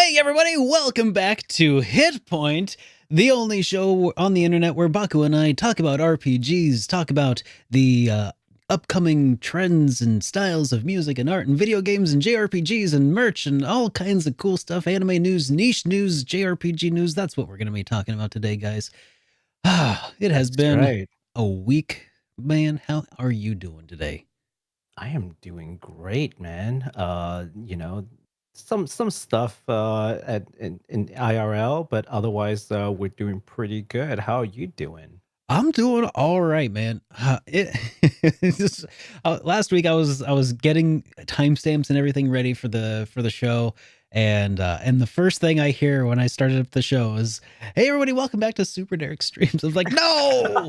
Hey everybody, welcome back to Hit Point, the only show on the internet where Baku and I talk about RPGs, talk about the upcoming trends and styles of music and art and video games and JRPGs and merch and all kinds of cool stuff, anime news, niche news, JRPG news. That's what we're going to be talking about today, guys. It has been right. a week, man. How are you doing today? I am doing great, man. Some stuff in IRL, but otherwise we're doing pretty good. How are you doing? I'm doing all right, man. It's just last week I was getting timestamps and everything ready for the show, and the first thing I hear when I started up the show is, "Hey everybody, welcome back to Super Derek Streams." I was like, "No,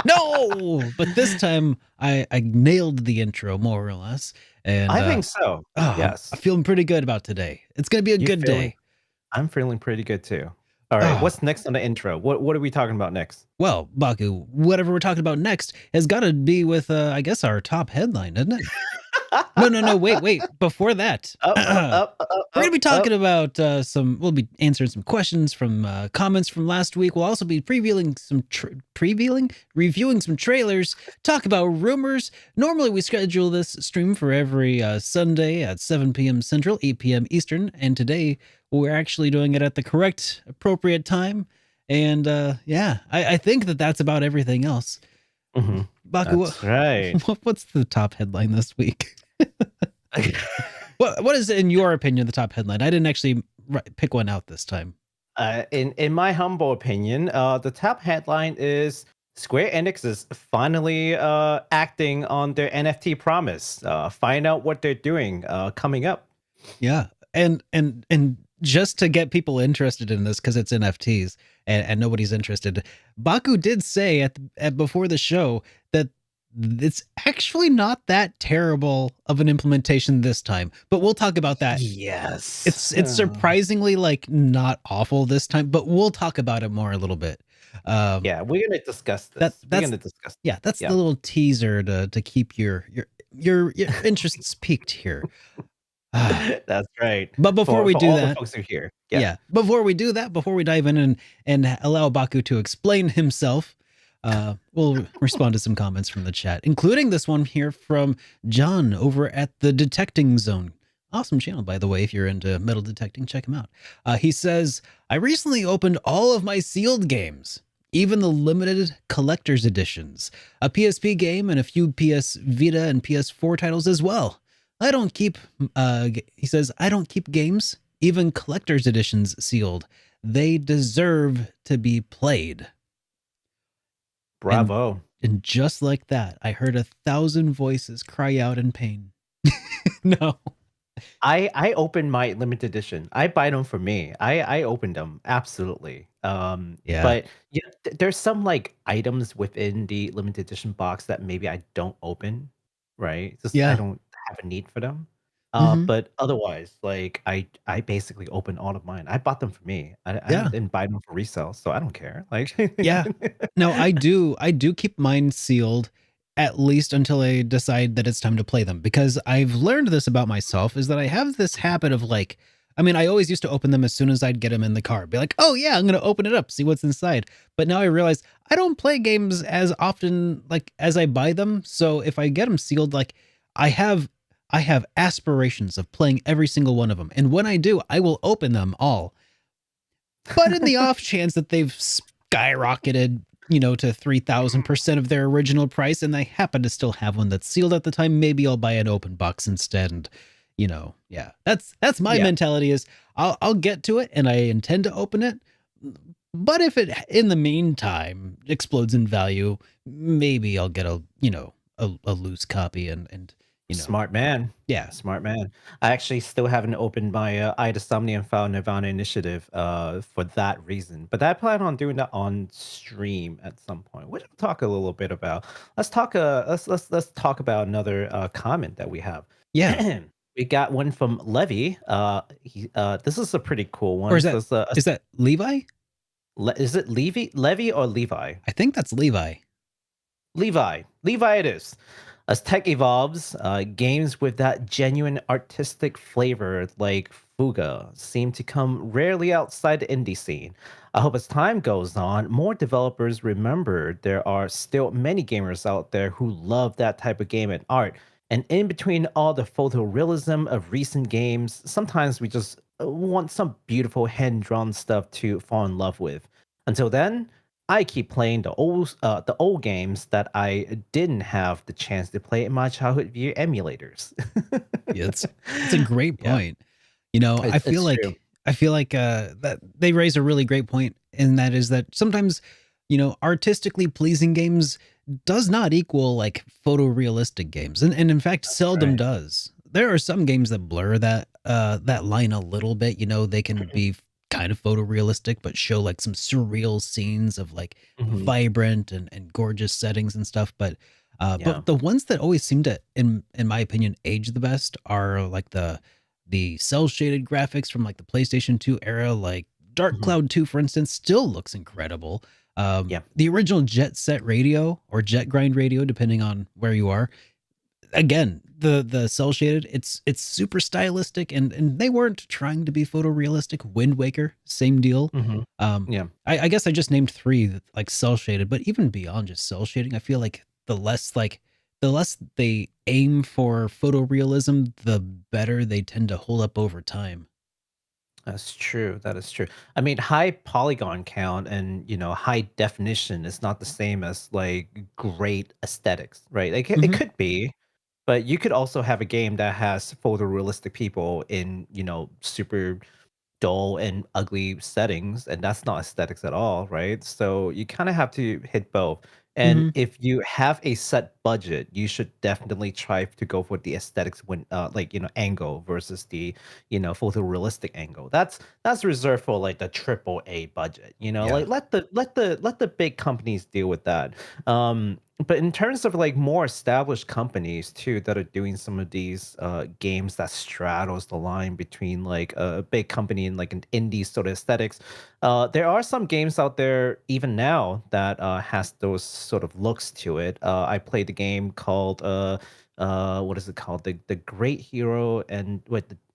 no!" But this time I nailed the intro more or less, and I think so. I'm Yes. feeling pretty good about today. It's gonna be a You good feeling? day. I'm feeling pretty good too. All right. Oh, What's next on the intro? What are we talking about next? well, Baku, whatever we're talking about next has got to be with, I guess, our top headline, isn't it? No, no, no. Wait. Before that, Up, up, we're up, up, going to be up, talking up. about we'll be answering some questions from comments from last week. We'll also be reviewing some trailers, talk about rumors. Normally, we schedule this stream for every Sunday at 7 p.m. Central, 8 p.m. Eastern. And today, we're actually doing it at the correct, appropriate time. And yeah, I think that's about everything else. Mhm. Baku, That's right. what's the top headline this week? What is, in your opinion, the top headline? I didn't actually pick one out this time. In my humble opinion, the top headline is Square Enix is finally acting on their NFT promise. Find out what they're doing coming up. Yeah, and just to get people interested in this because it's NFTs and nobody's interested. Baku did say at before the show that it's actually not that terrible of an implementation this time, but we'll talk about that. Yes. It's surprisingly like not awful this time, but we'll talk about it more a little bit. Um, Yeah, we're gonna discuss that this. We're that's gonna discuss. yeah, that's the Yeah. little teaser to keep your interests peaked here. Ah, That's right. but before we For do all the that, folks who are here. Yeah. yeah, before we do that, before we dive in and allow Baku to explain himself, we'll respond to some comments from the chat, including this one here from John over at the Detecting Zone. Awesome channel, by the way. If you're into metal detecting, check him out. He says, I recently opened all of my sealed games, even the limited collector's editions, a PSP game, and a few PS Vita and PS4 titles as well. I don't keep, he says, I don't keep games, even collector's editions, sealed. They deserve to be played. And Bravo. and just like that, I heard 1,000 voices cry out in pain. No. I opened my limited edition. I buy them for me. I opened them absolutely. Yeah. But yeah, there's some like items within the limited edition box that maybe I don't open, right? Just I Yeah. don't have a need for them. Mhm. But otherwise, like I basically open all of mine. I bought them for me. I Yeah. didn't buy them for resale, so I don't care. Like, Yeah. No, I do keep mine sealed at least until I decide that it's time to play them, because I've learned this about myself, is that I have this habit of like, I mean, I always used to open them as soon as I'd get them in the car. Be like, "Oh yeah, I'm going to open it up, see what's inside." But now I realize I don't play games as often like as I buy them. So if I get them sealed, like I have I have aspirations of playing every single one of them. And when I do, I will open them all. But in the off chance that they've skyrocketed, to 3,000% of their original price, and I happen to still have one that's sealed at the time, maybe I'll buy an open box instead. And, yeah, that's my yeah. mentality is I'll get to it and I intend to open it. But if it in the meantime explodes in value, maybe I'll get a loose copy and Smart man. yeah. Smart man. I actually still haven't opened my Ida Somni and Found Nirvana initiative for that reason. But I plan on doing that on stream at some point, which we'll talk a little bit about. Let's talk about another comment that we have. Yeah. We got one from Levy. This is a pretty cool Or one. is So that it's is that Levi? is it Levy or Levi? I think that's Levi. Levi it is. As tech evolves, games with that genuine artistic flavor like Fuga seem to come rarely outside the indie scene. I hope as time goes on, more developers remember there are still many gamers out there who love that type of game and art. And in between all the photorealism of recent games, sometimes we just want some beautiful hand drawn stuff to fall in love with. Until then, I keep playing the old games that I didn't have the chance to play in my childhood via emulators. Yeah, it's a great Yeah, point. You know, it's true. I feel like that they raise a really great point, and that is that sometimes, you know, artistically pleasing games does not equal like photorealistic games, and in fact, seldom Right. does. There are some games that blur that line a little bit. You know, they can be kind of photorealistic, but show like some surreal scenes of like Mhm. vibrant and gorgeous settings and stuff. Yeah. But the ones that always seem to, in my opinion, age the best are like the cell shaded graphics from like the PlayStation 2 era, like Dark Mhm. Cloud 2, for instance, still looks incredible. Yeah. The original Jet Set Radio or Jet Grind Radio, depending on where you are, again, the cell shaded, it's super stylistic, and they weren't trying to be photorealistic. Wind Waker, same deal. Mhm. Yeah. I guess I just named three like cell shaded, but even beyond just cell shading, I feel like the less they aim for photorealism, the better they tend to hold up over time. That's true. That is true. I mean, high polygon count and high definition is not the same as like great aesthetics, right? Like it Hmm. could be, but you could also have a game that has photorealistic people in super dull and ugly settings, and that's not aesthetics at all, right? So you kind of have to hit both. And Hmm. if you have a set budget, you should definitely try to go for the aesthetics when like angle versus the photorealistic angle. That's reserved for like the triple A budget. Yeah. Like let the big companies deal with that. But in terms of like more established companies too that are doing some of these games that straddles the line between like a big company and like an indie sort of aesthetics, there are some games out there even now that has those sort of looks to it. I played a game called what is it called? The Great Hero and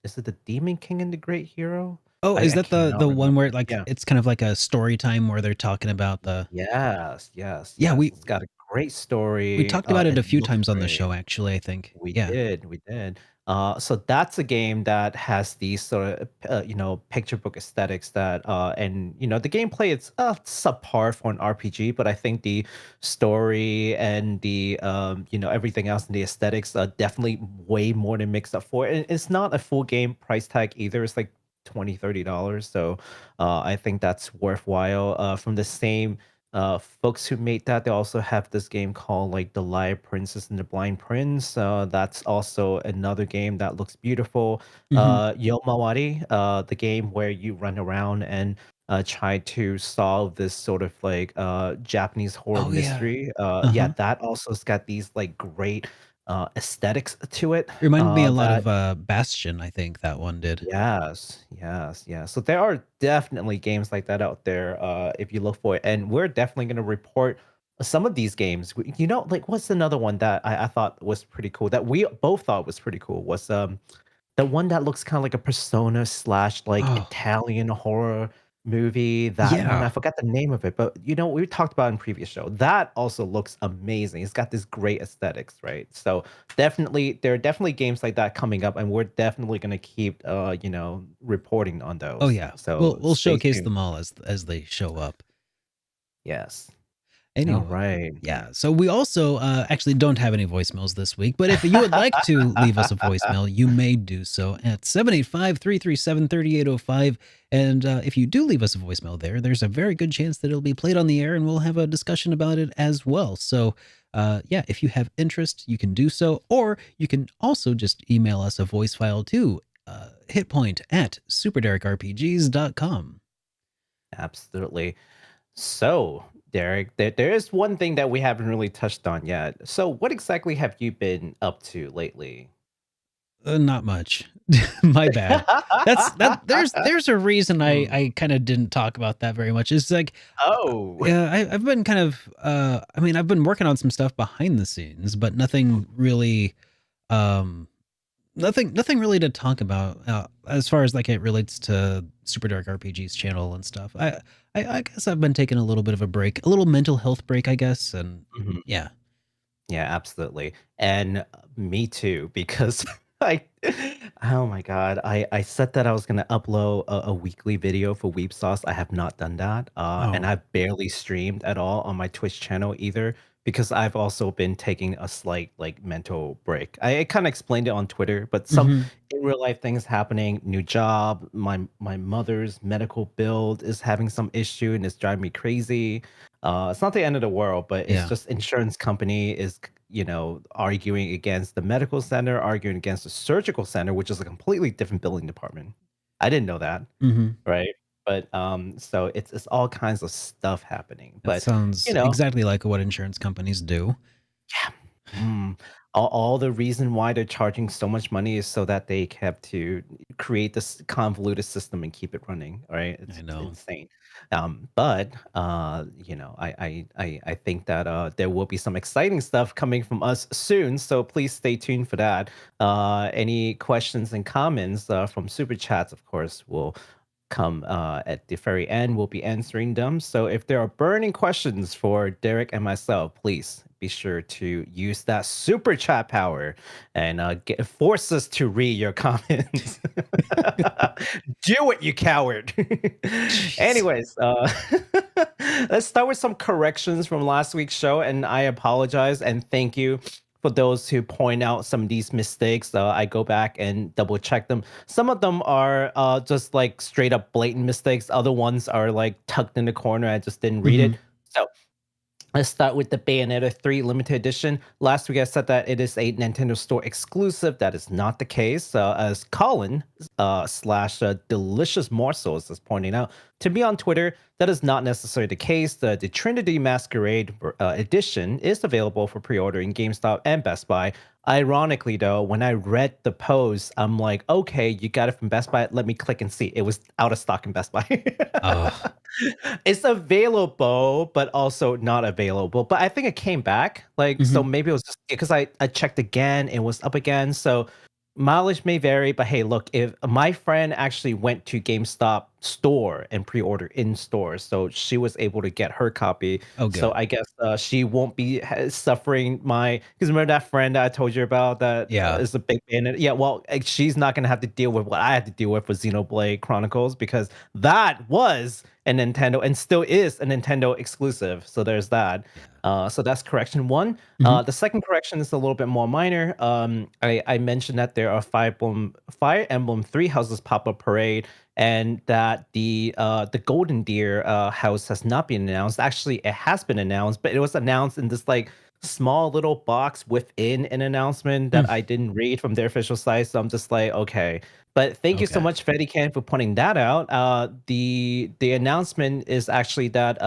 is it the Demon King and the Great Hero? Oh, is I that cannot the one where remember. like Yeah. it's kind of like a story time where they're talking about the Yes, yes, yeah, yes. It's got a great we story, talked about it and a it few looks times on the great. show actually, I think. We Yeah. did, we did. So that's a game that has these sort of, picture book aesthetics that, and the gameplay it's subpar for an RPG, but I think the story and the, everything else in the aesthetics are definitely way more than mixed up for it. And it's not a full game price tag either. It's like $20-$30. So, I think that's worthwhile. From the same folks who made that, they also have this game called like The Liar Princess and the Blind Prince. That's also another game that looks beautiful. Mhm. Yomawari, the game where you run around and try to solve this sort of like Japanese horror Oh, yeah. mystery. Yeah, Uh-huh. that also's got these like great aesthetics to it. It reminded me a lot That of, Bastion, I think that one did. Yes, yes, yes. So there are definitely games like that out there, if you look for it, and we're definitely gonna report some of these games. Like what's another one that I thought was pretty cool that we both thought was pretty cool was the one that looks kinda like a Persona slash, like, Oh, Italian horror movie, that one, I yeah. forgot the name of it, but, we talked about in previous show. That also looks amazing. It's got this great aesthetics, right? So, definitely there are definitely games like that coming up, and we're definitely gonna keep, reporting on Oh, those. yeah. So, We'll stay showcase tuned. them all as they show up. Yes. Anyway, Alright. yeah. So we also actually don't have any voicemails this week, but if you would like to leave us a voicemail, you may do so at 785-337-3805. And if you do leave us a voicemail there, there's a very good chance that it'll be played on the air and we'll have a discussion about it as well. So yeah, if you have interest, you can do so, or you can also just email us a voice file to hitpoint@superderekrpgs.com. Absolutely. So, Derek, there is one thing that we haven't really touched on yet. So, what exactly have you been up to lately? Not much. My bad. There's a reason Hmm. I kind of didn't talk about that very much. It's like, Oh. yeah, I've been kind of, I mean, I've been working on some stuff behind the scenes, but nothing really, um, nothing really to talk about as far as like it relates to Super Dark RPG's channel and stuff. I guess I've been taking a little bit of a break, a little mental health break, I guess, and Mhm. yeah. Yeah, absolutely. And me too, because I, oh my God, I said that I was going to upload a weekly video for Weep Sauce. I have not done that. And Oh. I've barely streamed at all on my Twitch channel either, because I've also been taking a slight like mental break. I kind of explained it on Twitter, but some Hmm. in real life things happening, new job, my mother's medical bill is having some issue and it's driving me crazy. It's not the end of the world, but it's Yeah. just insurance company is, arguing against the medical center, arguing against the surgical center, which is a completely different billing department. I didn't know that, Hmm. right? But so it's all kinds of stuff happening. That But sounds you know, exactly like what insurance companies do. yeah. Mm. All the reason why they're charging so much money is so that they have to create this convoluted system and keep it running. Right? I It's know. insane. But I think that there will be some exciting stuff coming from us soon. So please stay tuned for that. Any questions and comments from super chats, of course, will come at the very end. We'll be answering them. So if there are burning questions for Derek and myself, please be sure to use that super chat power and force us to read your comments. Do it, you coward. Jeez. Anyways, let's start with some corrections from last week's show. And I apologize and thank you for those who point out some of these mistakes. I go back and double check them. Some of them are just like straight up blatant mistakes. Other ones are like tucked in the corner. I just didn't read it. Hmm. So let's start with the Bayonetta 3 limited edition. Last week I said that it is a Nintendo Store exclusive. That is not the case. As Colin slash Delicious Morsels is pointing out to me on Twitter, that is not necessarily the case. The Trinity Masquerade edition is available for pre-order in GameStop and Best Buy. Ironically, though, when I read the post, I'm like, okay, you got it from Best Buy. Let me click and see. It was out of stock in Best Buy. Oh. It's available, but also not available. But I think it came back. Like, so Hmm. maybe it was just because I checked again, it was up again. So mileage may vary, but hey, look, if my friend actually went to GameStop store and pre-ordered in store, so she was able to get her copy. Oh, So good. I guess she won't be suffering my, because remember that friend that I told you about that Yeah. is a big fan. Yeah, well, she's not gonna have to deal with what I had to deal with Xenoblade Chronicles because that was a Nintendo and still is a Nintendo exclusive. So there's that. Yeah. So that's correction one. Hmm. The second correction is a little bit more minor. I mentioned that there are Fire Emblem Three Houses pop-up parade, and that the Golden Deer house has not been announced. Actually, it has been announced, but it was announced in this like small little box within an announcement that I didn't read from their official site. So I'm just like, okay. But thank you so Okay. much, Fedican, for pointing that out. The announcement is actually that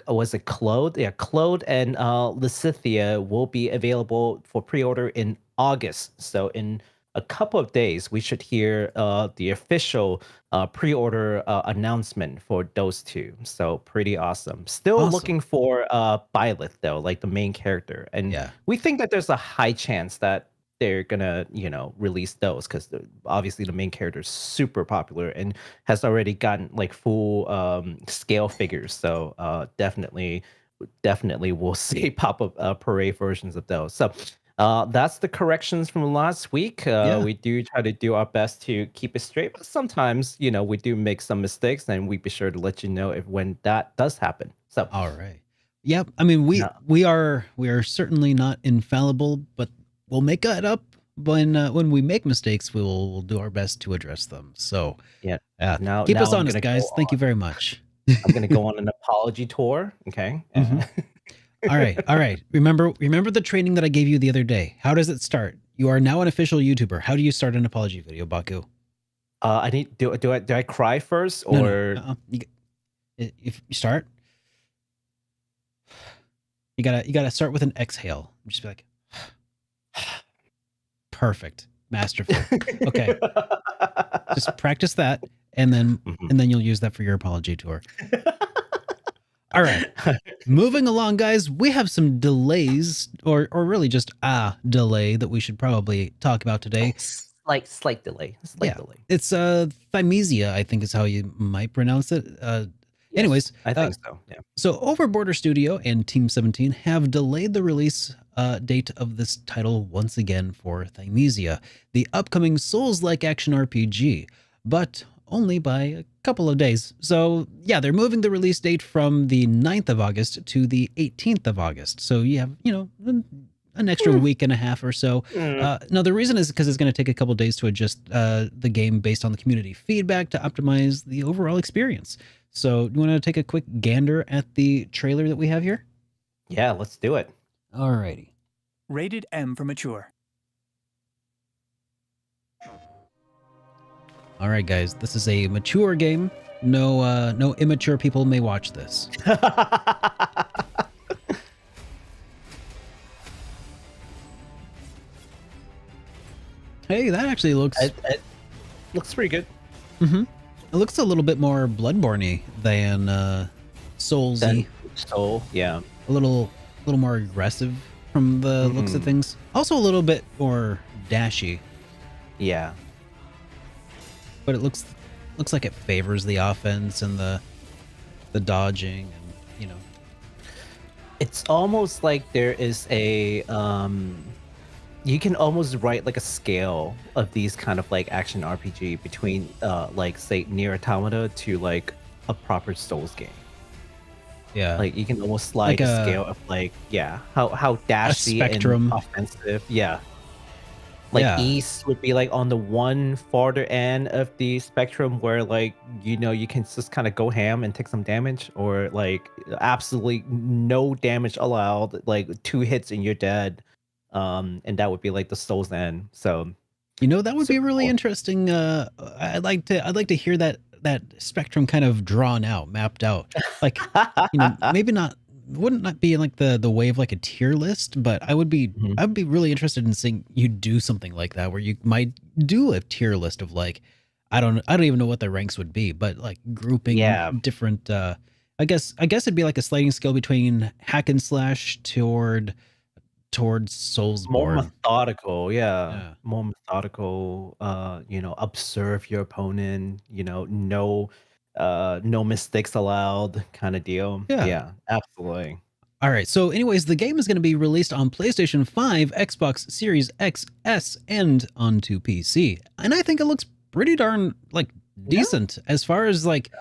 was it Claude? Yeah, Claude and Lysithia will be available for pre-order in August. So in a couple of days, we should hear the official pre-order announcement for those two. So pretty awesome. Still Awesome. looking for Byleth though, like the main character, and Yeah. we think that there's a high chance that they're gonna, release those because obviously the main character is super popular and has already gotten like full scale figures. So definitely we'll see pop-up parade versions of those. So that's the corrections from last week. Yeah. We do try to do our best to keep it straight, but sometimes, we do make some mistakes, and we be sure to let you know if when that does happen. So, All right. Yep. I mean, we no, we are certainly not infallible, but we'll make it up when we make mistakes. We'll do our best to address them. So, yeah. keep Now us honest, guys. Thank you very much. I'm gonna go on an apology tour. Okay. Hmm. All right. All right. Remember the training that I gave you the other day. How does it start? You are now an official YouTuber. How do you start an apology video, Baku? I need do I cry first No, no. or If you start, you gotta start with an exhale. Just be like, perfect, masterful. Okay, just practice that, and then Mhm. and then you'll use that for your apology tour. All right. Moving along, guys, we have some delays, or really just a delay that we should probably talk about today. Slight delay. Slight Yeah, delay. it's Thymesia, I think is how you might pronounce it. Yes, Anyways, I think so. Yeah. so Overborder Studio and Team 17 have delayed the release date of this title once again for Thymesia, the upcoming Souls-like action RPG, but only by a couple of days. So yeah, they're moving the release date from the 9th of August to the 18th of August. So you have, an extra week and a half or so. Mm. No, the reason is because it's going to take a couple days to adjust the game based on the community feedback to optimize the overall experience. So, you want to take a quick gander at the trailer that we have here? Yeah, let's do it. Alrighty. Rated M for mature. All right, guys, this is a mature game. No immature people may watch this. Hey, that actually looks. It looks pretty good. Mm-hmm. It looks a little bit more Bloodborne-y than Soulsy. Soul, yeah. A little more aggressive from the looks of things. Also a little bit more dashy. Yeah. But it looks like it favors the offense and the dodging, and It's almost like there is a you can almost write like a scale of these kind of like action RPG between like say NieR Automata to like a proper Souls game. yeah, Like you can almost slide Like a a- scale of like how dashy spectrum. and offensive. Yeah. Like Yeah. East would be like on the one farther end of the spectrum where like you can just kind of go ham and take some damage, or like absolutely no damage allowed, like 2 hits and you're dead. And that would be like the Soul's End. So That would be super really cool. interesting. I'd like to hear that spectrum kind of drawn out, mapped out. Like, maybe not wouldn't not be like the way of like a tier list, but I would be Mhm. really interested in seeing you do something like that, where you might do a tier list of like, I don't even know what the ranks would be, but like grouping Yeah. different I guess it'd be like a sliding scale between hack and slash towards More Soulsborne. methodical, yeah. Yeah. More methodical, observe your opponent, no mistakes allowed kind of deal. Yeah. Yeah, absolutely. All right. So, anyways, the game is going to be released on PlayStation 5, Xbox Series X, S, and onto PC. And I think it looks pretty darn like decent as far as like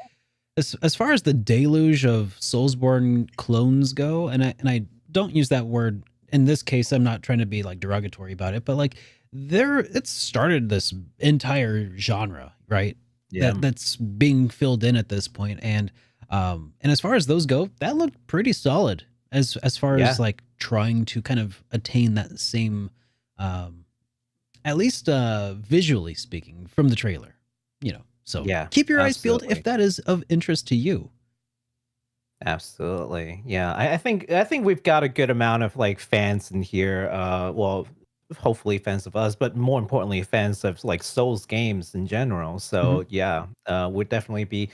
as far as the deluge of Soulsborne clones go. And I don't use that word in this case. I'm not trying to be like derogatory about it, but like it's started this entire genre, right? Yeah. That's being filled in at this point. And as far as those go, that looked pretty solid as far Yeah. as like trying to kind of attain that same at least visually speaking from the trailer, so Yeah, keep your eyes peeled absolutely. if that is of interest to you. Absolutely. Yeah. I think we've got a good amount of like fans in here. Well, hopefully fans of us, but more importantly, fans of like Souls games in general. So yeah, we'll definitely be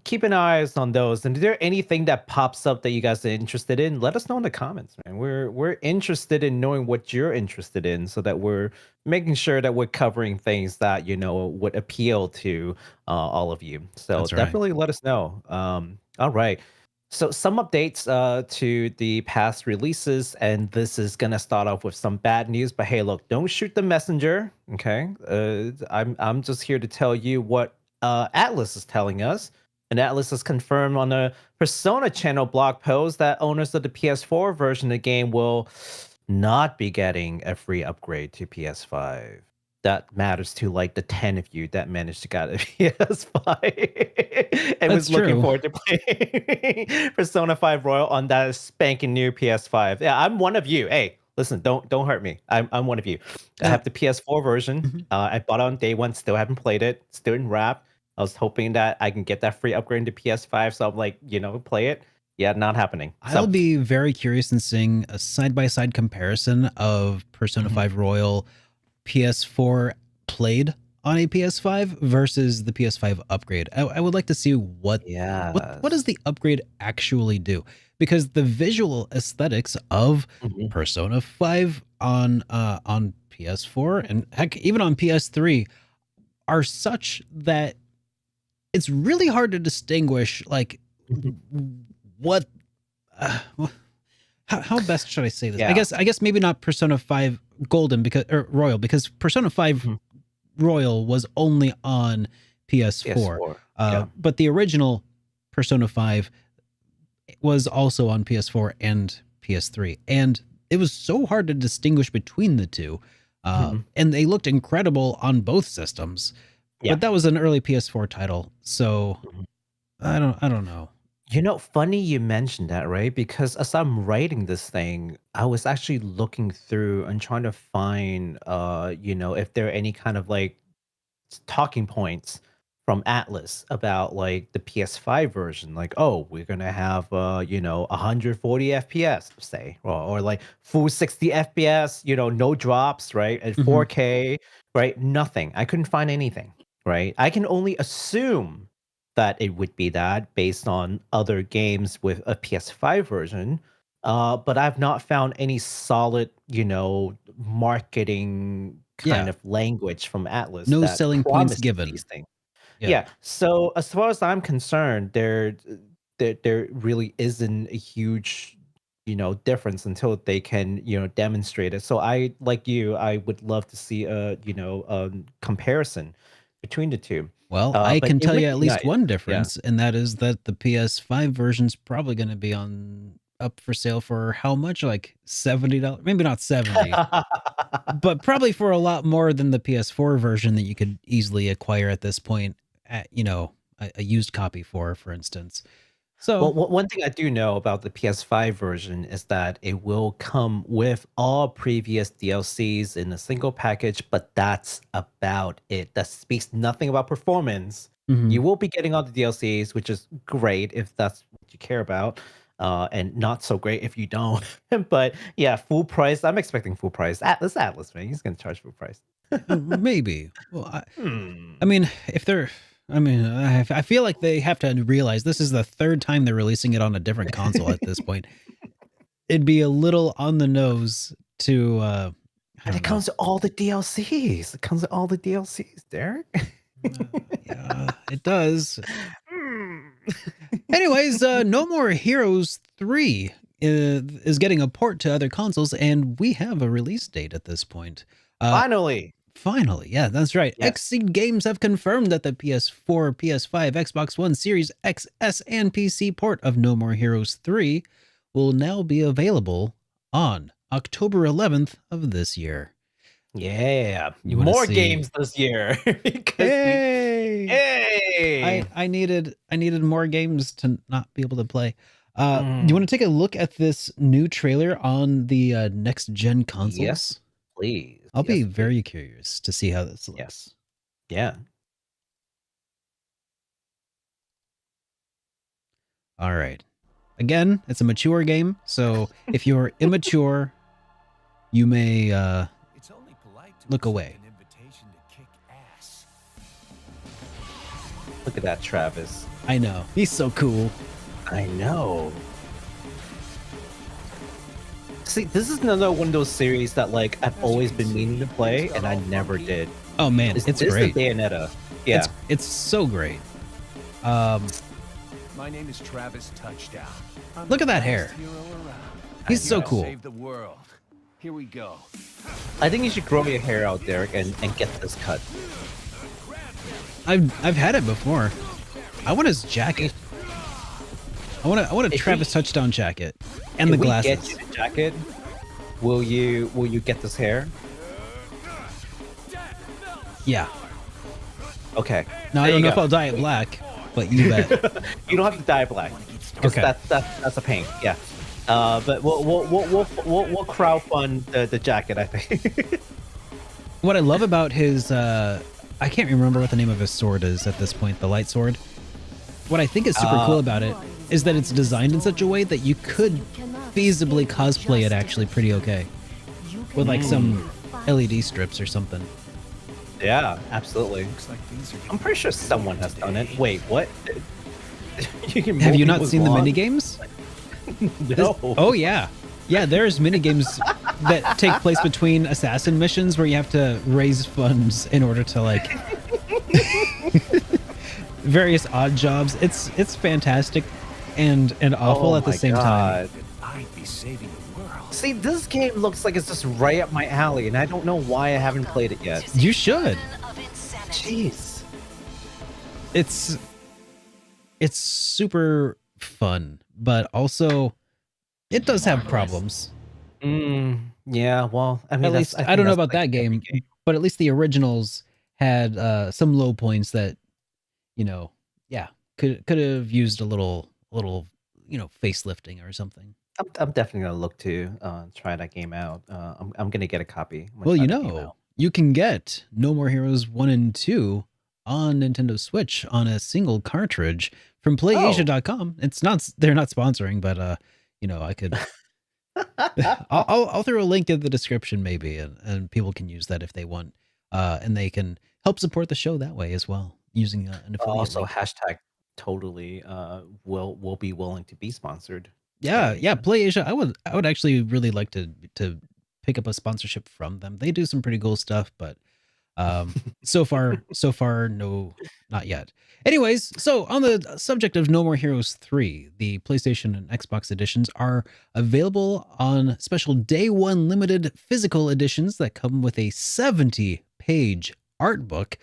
keeping eyes on those. And is there anything that pops up that you guys are interested in? Let us know in the comments, man. We're interested in knowing what you're interested in, so that we're making sure that we're covering things that would appeal to all of you. So That's right. definitely let us know. All right. So some updates to the past releases, and this is gonna start off with some bad news. But hey, look, don't shoot the messenger. Okay, I'm just here to tell you what Atlas is telling us. And Atlas has confirmed on a Persona channel blog post that owners of the PS4 version of the game will not be getting a free upgrade to PS5. That matters to like the 10 of you that managed to get a PS5 and was That's looking true. forward to playing Persona 5 Royal on that spanking new PS5. Yeah, I'm one of you. Hey, listen, don't hurt me. I'm one of you. I have the PS4 version. I bought it on day one, still haven't played it, still in wrap. I was hoping that I can get that free upgrade to PS5, so I'm like, play it. Yeah, not happening. I'll be very curious in seeing a side-by-side comparison of Persona 5 Royal PS4 played on a PS5 versus the PS5 upgrade. I would like to see what does the upgrade actually do, because the visual aesthetics of Persona 5 on PS4 and heck even on PS3 are such that it's really hard to distinguish like what how best should I say this? Yeah. I guess maybe not Persona 5 Golden or Royal, because Persona 5 Royal was only on PS4. But the original Persona 5 was also on PS4 and PS3. And it was so hard to distinguish between the two. And they looked incredible on both systems. But that was an early PS4 title. So I don't know. You know, funny you mentioned that, right? Because as I'm writing this thing, I was actually looking through and trying to find, you know, if there are any kind of like talking points from Atlas about like the PS5 version. Like, oh, we're gonna have, you know, 140 FPS, say, or like full 60 FPS, you know, no drops, right? At 4K, right? Nothing. I couldn't find anything, right? I can only assume that it would be that based on other games with a PS5 version. But I've not found any solid, you know, marketing kind of language from Atlas. No that selling points given. These things. Yeah. So as far as I'm concerned, there really isn't a huge, you know, difference until they can, you know, demonstrate it. So I, like you, I would love to see a, you know, comparison between the two. Well, I can tell you at least one Yeah. difference, and that is that the PS5 version's probably going to be up for sale for how much? Like $70? Maybe not 70, but probably for a lot more than the PS4 version that you could easily acquire at this point at, you know, a used copy for instance. So Well, one thing I do know about the PS5 version is that it will come with all previous DLCs in a single package, but that's about it. That speaks nothing about performance. You will be getting all the DLCs, which is great if that's what you care about, and not so great if you don't. But yeah, full price. I'm expecting full price. Atlas, man, he's gonna charge full price. maybe. Well, I mean, if they're, I mean, I feel like they have to realize this is the third time they're releasing it on a different console at this point. It'd be a little on the nose to. And it comes with all the DLCs. It comes with all the DLCs, Derek. Yeah, it does. Anyways, No More Heroes 3 is getting a port to other consoles, and we have a release date at this point. Finally, yeah, that's right. Yes. Xseed Games have confirmed that the PS4, PS5, Xbox One, Series XS, and PC port of No More Heroes 3 will now be available on October 11th of this year. Yeah, more games this year. Hey! I needed more games to not be able to play. Do you want to take a look at this new trailer on the next gen consoles? Yes, please. I'll be very curious to see how this looks. Yes. Yeah. All right. Again, it's a mature game, so if you're immature, you may look away. Look at that, Travis. I know. He's so cool. I know. See, this is another one of those series that like I've always been meaning to play and I never did. Oh man, it's great. The Bayonetta. Yeah. It's so great. My name is Travis Touchdown. Look at that hair. He's so cool. Save the world. Here we go. I think you should grow your hair out, Derek, and get this cut. I've had it before. I want his jacket. I want a Travis Touchdown jacket and the glasses. If we get you the jacket, will you get this hair? Yeah. Okay. Now I don't know if I'll dye it black, but you bet. You don't have to dye it black. Okay. That's a pain. Yeah. But we'll crowdfund the jacket, I think. What I love about his I can't remember what the name of his sword is at this point, the light sword. What I think is super cool about it is that it's designed in such a way that you could feasibly cosplay it actually pretty okay. With like some LED strips or something. Yeah, absolutely. Looks like things are I'm getting pretty sure busy someone has done it. today. Wait, what? You can Have mow you not people's seen the lawn? mini games? No. Oh yeah, yeah. There's mini games that take place between assassin missions where you have to raise funds in order to like various odd jobs. It's fantastic and awful Oh at the my same time. god. I'd be saving the world. See, this game looks like it's just right up my alley, and I don't know why I haven't played it yet. You should. Jeez. It's super fun, but also it does have problems. Yeah, well, I mean, At that's, least I I think don't know that's about like that every game, but at least the originals had some low points that, you know, yeah, could have used a little facelifting or something. I'm definitely gonna look to try that game out. I'm gonna get a copy. I'm gonna Well, try that game out. you can get No More Heroes 1 and 2 on Nintendo Switch on a single cartridge from PlayAsia.com. It's not they're not sponsoring, but I could I'll throw a link in the description maybe, and people can use that if they want, and they can help support the show that way as well using an affiliate Also, link. hashtag totally will be willing to be sponsored. Yeah, Play yeah, Asia. Play Asia. I would actually really like to pick up a sponsorship from them. They do some pretty cool stuff, but so far, no, not yet. Anyways, so on the subject of No More Heroes 3, the PlayStation and Xbox editions are available on special day one limited physical editions that come with a 70-page art book,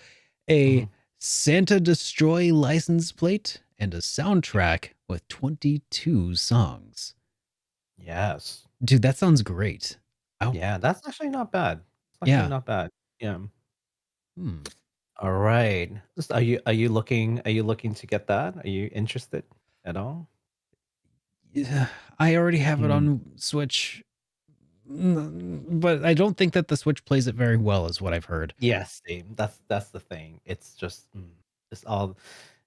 a Mhm. Santa Destroy license plate, and a soundtrack with 22 songs. Yes. Dude, that sounds great. Yeah, that's actually not bad. It's actually Yeah. not bad. Yeah. Hmm. All right. Are you looking to get that? Are you interested at all? Yeah, I already have it Hmm. on Switch, but I don't think that the Switch plays it very well, is what I've heard. Yes, same. That's the thing. It's just it's all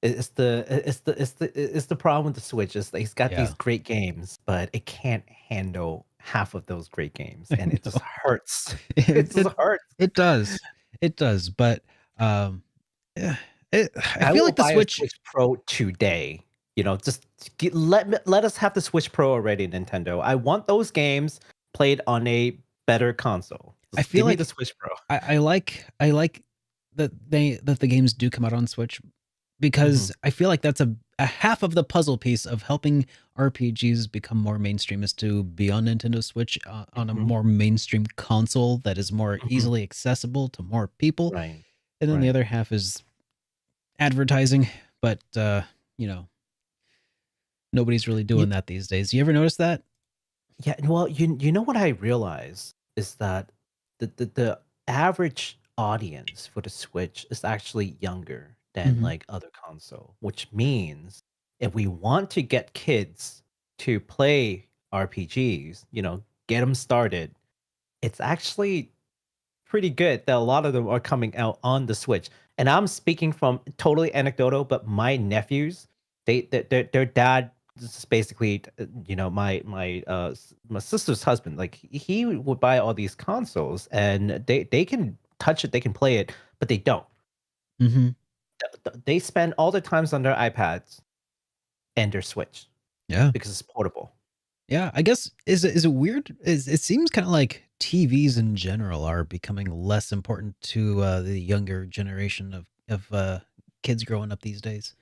it's the problem with the Switch is that it's got these Yeah. great games, but it can't handle half of those great games, I and it just know. hurts. It It, just it hurts. it does. It does, but um yeah, I I feel will like the buy a Switch. Switch Pro today. Just let us have the Switch Pro already, Nintendo. I want those games played on a better console. I Just feel give me the like Switch Pro. I like that the games do come out on Switch, Mhm. because I feel like that's a half of the puzzle piece of helping RPGs become more mainstream is to be on Nintendo Switch, on a Mhm. more mainstream console that is more Mhm. easily accessible to more people. Right. And then the Right. other half is advertising, but you know, nobody's really You, doing that these days. You ever notice that? yeah. Well, you know what I realize is that the average audience for the Switch is actually younger than Mhm. like other console, which means if we want to get kids to play RPGs, get them started, it's actually pretty good that a lot of them are coming out on the Switch. And I'm speaking from totally anecdotal, but my nephews, their dad is basically, my sister's husband. Like he would buy all these consoles, and they can touch it, they can play it, but they don't. Mhm. They spend all their times on their iPads and their Switch Yeah. because it's portable. Yeah, I guess is it weird? It seems kind of like TVs in general are becoming less important to the younger generation of kids growing up these days.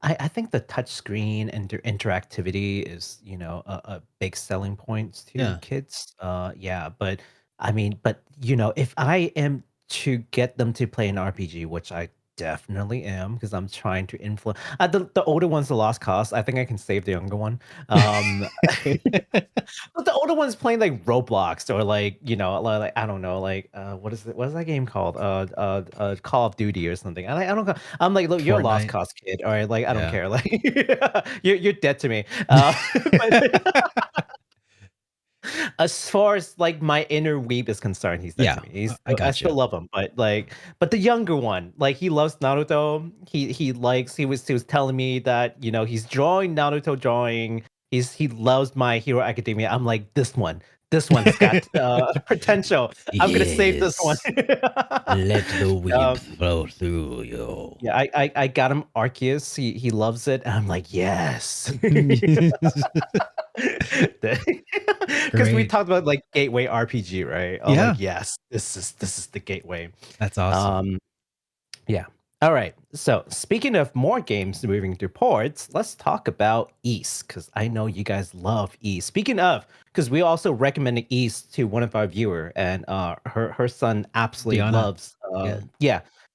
I think the touch screen and their interactivity is, a big selling point to Yeah. kids. Yeah, but I mean, if I am to get them to play an RPG, which I definitely am, because I'm trying to influence the older one's the lost cause. I think I can save the younger one. Um, but the older one's playing like Roblox or like like I don't know like what is that game called Call of Duty or something. I don't know. I'm like, look, you're a lost Fortnite. cause kid. All right, like I don't Yeah. care. Like you're dead to me. But as far as like my inner weeb is concerned, he's dead to Yeah, me. I I got still you. love him, but the younger one, like he loves Naruto. He was telling me that he's drawing Naruto drawing. He loves My Hero Academia. I'm like, this one. This one's got potential. I'm gonna save this one. Let the wind Um, flow through you. yeah, I got him Arceus. He loves it, and I'm like, yes. Because we Great. talked about like gateway RPG, right? I'm Yeah. like, yes, this is the gateway. That's awesome. Yeah. All right. So speaking of more games moving to ports, let's talk about East, because I know you guys love East. Speaking of, because we also recommended East to one of our viewer, and her son absolutely Diana. loves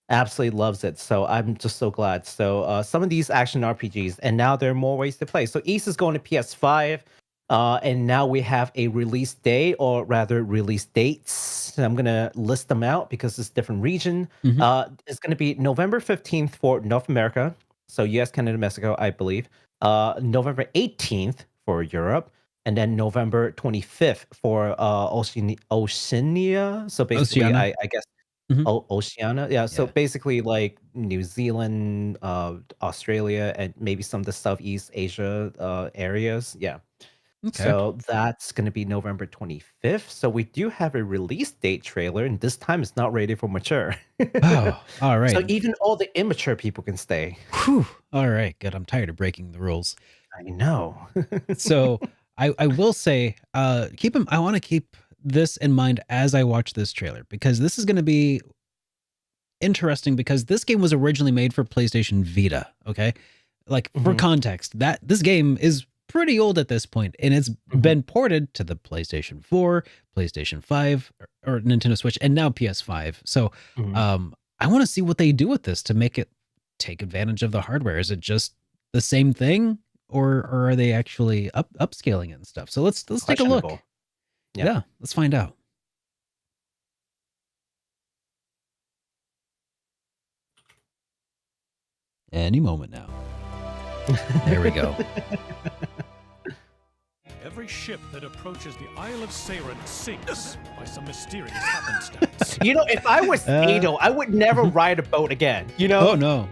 absolutely loves it. So I'm just so glad. So some of these action RPGs, and now there are more ways to play. So East is going to PS5. And now we have a release day, or rather release dates. I'm going to list them out because it's different region. It's going to be November 15th for North America. So US, Canada, Mexico, I believe. November 18th for Europe. And then November 25th for Oceania. So basically, Oceania. I guess, Mhm. Oceania. Yeah. So Yeah. basically like New Zealand, Australia, and maybe some of the Southeast Asia areas. Yeah. Okay. So that's going to be November 25th. So we do have a release date trailer, and this time it's not rated for mature. Oh, all right. So even all the immature people can stay. Whew. All right, good. I'm tired of breaking the rules. I know. So I will say, I want to keep this in mind as I watch this trailer, because this is going to be interesting, because this game was originally made for PlayStation Vita. Okay. Like, for Mhm. context, that this game is pretty old at this point, and it's been ported to the PlayStation 4, PlayStation 5, or Nintendo Switch, and now PS5. So Mhm. I want to see what they do with this to make it take advantage of the hardware. Is it just the same thing, or are they actually upscaling it and stuff? So let's take a look. Questionable. Yeah, let's find out. Any moment now. There we go. Every ship that approaches the Isle of Saren sinks by some mysterious happenstance. You know, if I was Ado, I would never ride a boat again. You know? Oh no.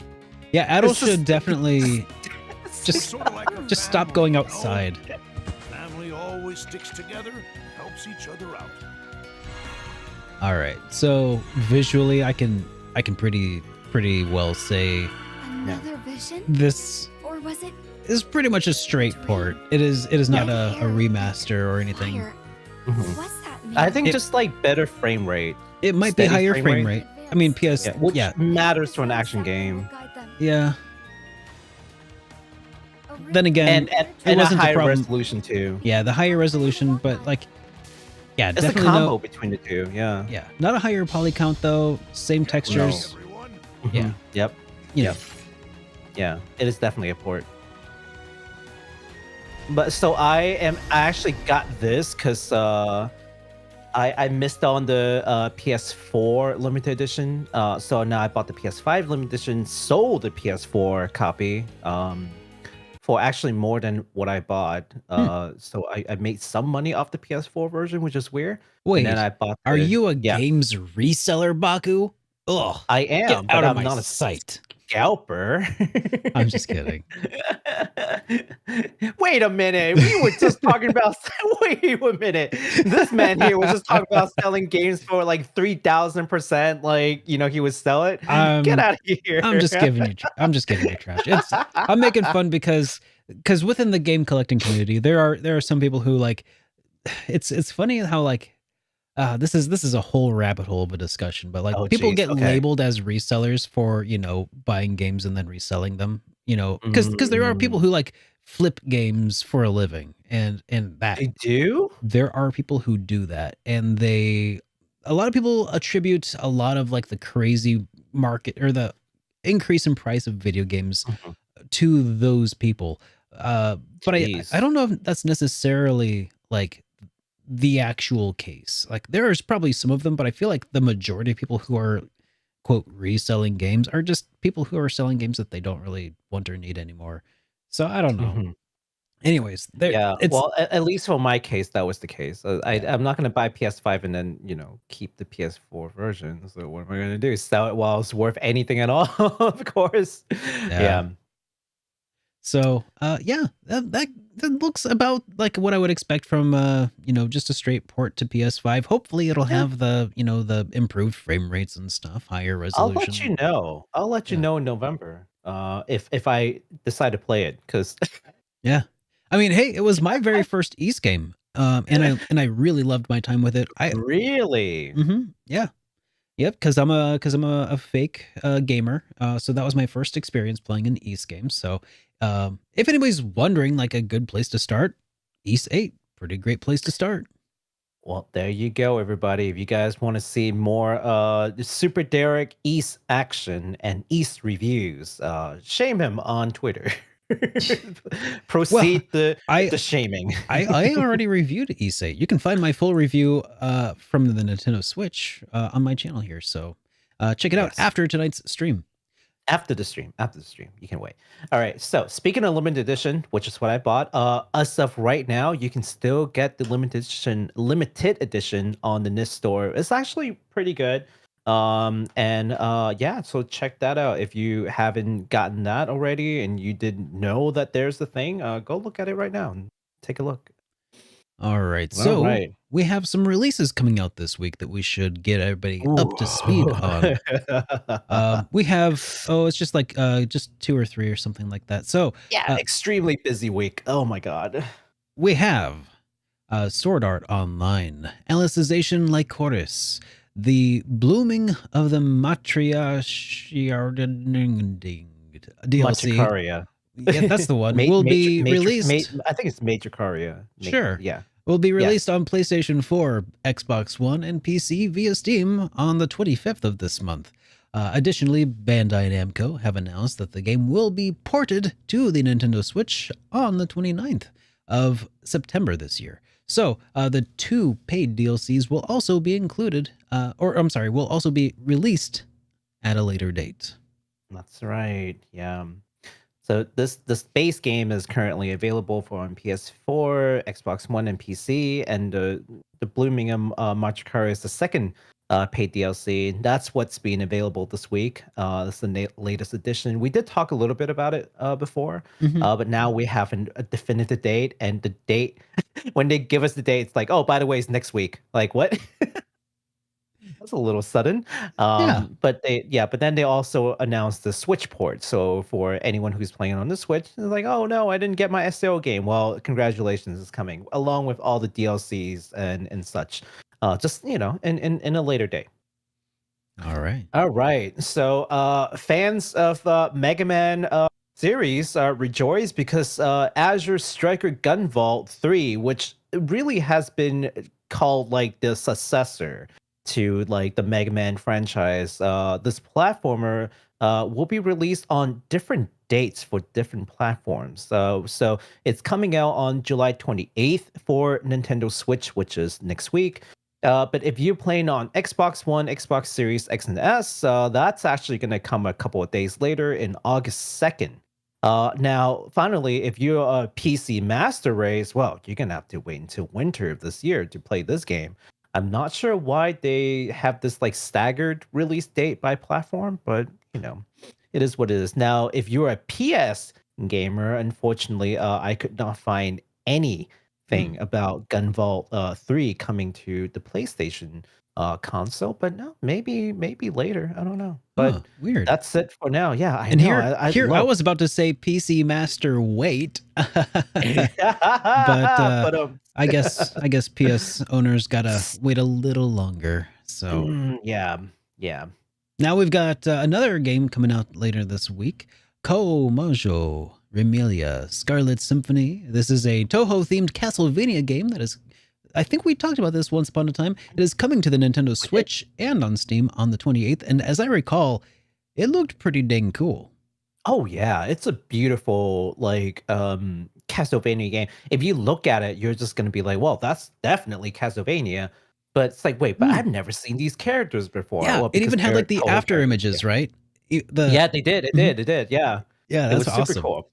Yeah, Adel It's just- should definitely just Sort of like a stop family, going you know? outside. Family always sticks together, helps each other out. All right. So visually, I can pretty well say Another vision? this Or was it is pretty much a straight port. It is not Yeah. a remaster or anything. fire? Mhm. What's that mean? I think It- just like better frame rate. It might be Steady higher frame frame rate? rate. I mean, PS. Which Yeah. matters to an action game. Yeah. Then again, And it a wasn't the higher problem. resolution too. Yeah, the higher resolution, but like, yeah, It's a definitely combo between the two. Yeah. Yeah, not a higher poly count though. Same textures. Everyone, Yeah. Mhm. Yep. You Yep. Yeah. It is definitely a port. But so I actually got this because I missed on the PS4 limited edition. So now I bought the PS5 limited edition, sold the PS4 copy for actually more than what I bought. So I made some money off the PS4 version, which is weird. Wait, And then I bought are the- you a yeah, games reseller, Baku? Ugh, I am, get but out of I'm my not a sight. scalper. I'm just kidding. Wait a minute. We were just talking about. Wait a minute. This man here was just talking about selling games for like 3,000%. Like, you know, he would sell it. Get out of here. I'm just giving you trash. I'm making fun because within the game collecting community, there are some people who like. It's funny how like. This is a whole rabbit hole of a discussion, but like Oh, people geez, get okay. labeled as resellers for, you know, buying games and then reselling them, you know, because there are people who like flip games for a living, and that They do? there are people who do that, and a lot of people attribute a lot of like the crazy market or the increase in price of video games Mhm. to those people. But Jeez. I don't know if that's necessarily like the actual case. Like there's probably some of them, but I feel like the majority of people who are quote reselling games are just people who are selling games that they don't really want or need anymore. So I don't know. Mhm. Anyways, there Yeah. it's Well, at least for my case, that was the case. Yeah. I'm not going to buy PS5 and then, you know, keep the PS4 version. So what am I going to do? Sell it while it's worth anything at all? Of course. Yeah. Yeah. So, yeah, that looks about like what I would expect from, just a straight port to PS5. Hopefully, it'll Yeah. have the improved frame rates and stuff, higher I'll let you resolution. know. I'll let you Yeah, know in November. If I decide to play it, because yeah. I mean, hey, it was my very first East game, and I really loved my time with it. really. Yeah. Yep, because I'm a fake gamer, so that was my first experience playing an East game. So, if anybody's wondering, like a good place to start, East 8, pretty great place to start. Well, there you go, everybody. If you guys want to see more Super Derek East action and East reviews, shame him on Twitter. Well, Proceed I the shaming. I already reviewed East 8. You can find my full review from the Nintendo Switch on my channel here. So, check it out Yes. after tonight's stream. After the stream, you can wait. All right, so speaking of limited edition, which is what I bought, as of right now, you can still get the limited edition on the NIS store. It's actually pretty good. Yeah, so check that out. If you haven't gotten that already and you didn't know that there's the thing, go look at it right now and take a look. All right, All so right. we have some releases coming out this week that we should get everybody up to speed on. We have it's just like just 2 or 3 or something like that. So Yeah, extremely busy week. Oh my god. we have Sword Art Online, Alicization Lycoris, the Blooming of the Matriarch DLC. Matricaria. Yeah, that's the one. Will be released. I think it's Matricaria. Sure. Yeah. Will be released Yes. on PlayStation 4, Xbox One, and PC via Steam on the 25th of this month. Additionally, Bandai Namco have announced that the game will be ported to the Nintendo Switch on the 29th of September this year. So, the 2 paid DLCs will also be included, will also be released at a later date. That's right. Yeah. So this base game is currently available for on PS4, Xbox One, and PC, and the Blooming Matricaria is the second paid DLC. That's what's being available this week. This is the latest edition. We did talk a little bit about it before, but now we have a definitive date, and the date when they give us the date, it's like, oh, by the way, it's next week. Like what? That's a little sudden. Yeah. But then they also announced the Switch port. So for anyone who's playing on the Switch, it's like, oh no, I didn't get my SAO game. Well, congratulations, it's coming along with all the DLCs and such. Just in a later day. All right. All right. So fans of Mega Man series rejoice because Azure Striker Gunvolt 3, which really has been called like the successor to like the Mega Man franchise, this platformer will be released on different dates for different platforms. So it's coming out on July 28th for Nintendo Switch, which is next week. But if you're playing on Xbox One, Xbox Series X and S, that's actually going to come a couple of days later in August 2nd. Now, finally, if you're a PC Master Race, well, you're going to have to wait until winter of this year to play this game. I'm not sure why they have this like staggered release date by platform, but it is what it is. Now, if you're a PS gamer, unfortunately, I could not find anything about Gunvolt 3 coming to the PlayStation console, but no, maybe later. I don't know. But weird. That's it for now. Yeah, I And know. I was about to say PC Master wait, but I guess PS owners gotta wait a little longer. So yeah. Now we've got another game coming out later this week, Koumajou, Remilia, Scarlet Symphony. This is a Toho-themed Castlevania game that is, I think we talked about this once upon a time. It is coming to the Nintendo Switch and on Steam on the 28th, and as I recall, it looked pretty dang cool. Oh yeah, it's a beautiful like Castlevania game. If you look at it, you're just gonna be like, well, that's definitely Castlevania. But it's like, wait, but I've never seen these characters before. Yeah, well, it even had like the after characters, images, right? Yeah, they did. It did. Yeah. Yeah, It was that's super awesome. cool.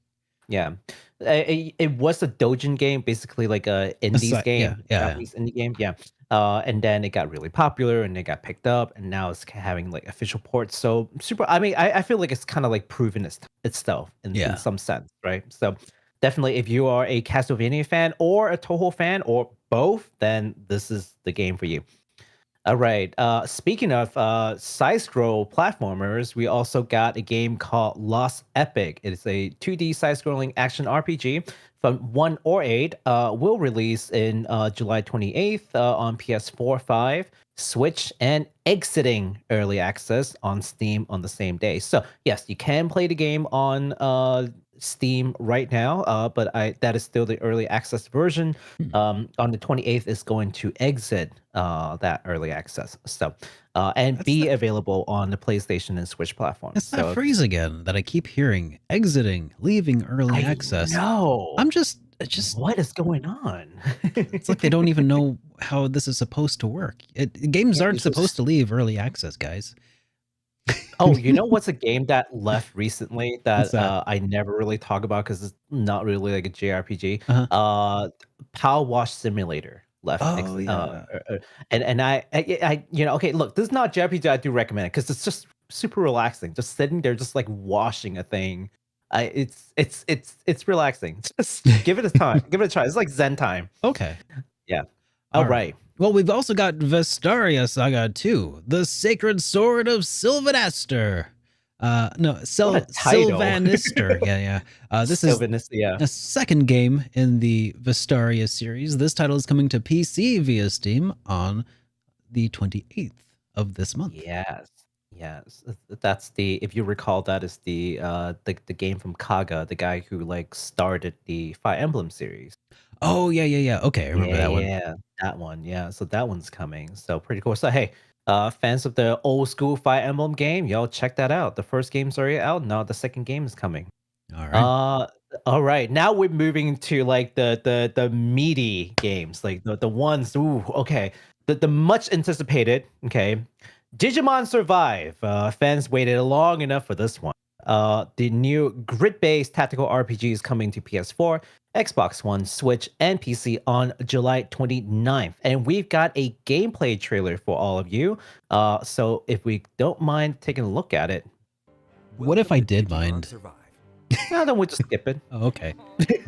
Yeah. It was a Dojin game, basically like a indies game, yeah. Japanese indie game. Yeah. And then it got really popular and it got picked up, and now it's having like official ports. So super. I mean, I feel like it's kind of like proven itself in some sense, right? So definitely, if you are a Castlevania fan or a Toho fan or both, then this is the game for you. All right. Speaking of side-scroll platformers, we also got a game called Lost Epic. It is a 2D side-scrolling action RPG from 1 or 8. Will release in July 28th on PS4, 5, Switch, and exiting early access on Steam on the same day. So yes, you can play the game on Steam right now, but that is still the early access version. On the 28th is going to exit that early access. So and That's be that- available on the PlayStation and Switch platforms. It's that So phrase again that I keep hearing: exiting, leaving early access. No, I'm just what is going on? it's like they don't even know how this is supposed to work. Games Yeah, aren't it's just- supposed to leave early access, guys. Oh, you know what's a game that left recently What's that, that? I never really talk about because it's not really like a JRPG? Uh-huh. Power Wash Simulator left. Oh, yeah. And you know, okay, look, this is not JRPG. I do recommend it because it's just super relaxing. Just sitting there, just like washing a thing. It's relaxing. Just give it a time. Give it a try. It's like Zen time. Okay. Yeah. All All right. Well, we've also got Vestaria Saga 2, The Sacred Sword of Silvanister. No, What a title. Silvanister. Yeah. This is Yeah. a second game in the Vestaria series. This title is coming to PC via Steam on the 28th of this month. Yes. That's the, if you recall, that is the game from Kaga, the guy who like started the Fire Emblem series. Oh, yeah. Okay, I remember that one. Yeah, that one. Yeah, so that one's coming. So pretty cool. So hey, fans of the old school Fire Emblem game, y'all check that out. The first game's already out. Now the second game is coming. All right. All right. Now we're moving to like the meaty games, like the ones. Ooh, okay. The much anticipated. Okay, Digimon Survive. Fans waited long enough for this one. The new grid-based tactical RPG is coming to PS4, Xbox One, Switch, and PC on July 29th. And we've got a gameplay trailer for all of you. So if we don't mind taking a look at it, What if I did mind? well, then we'll just skip it. Oh, okay.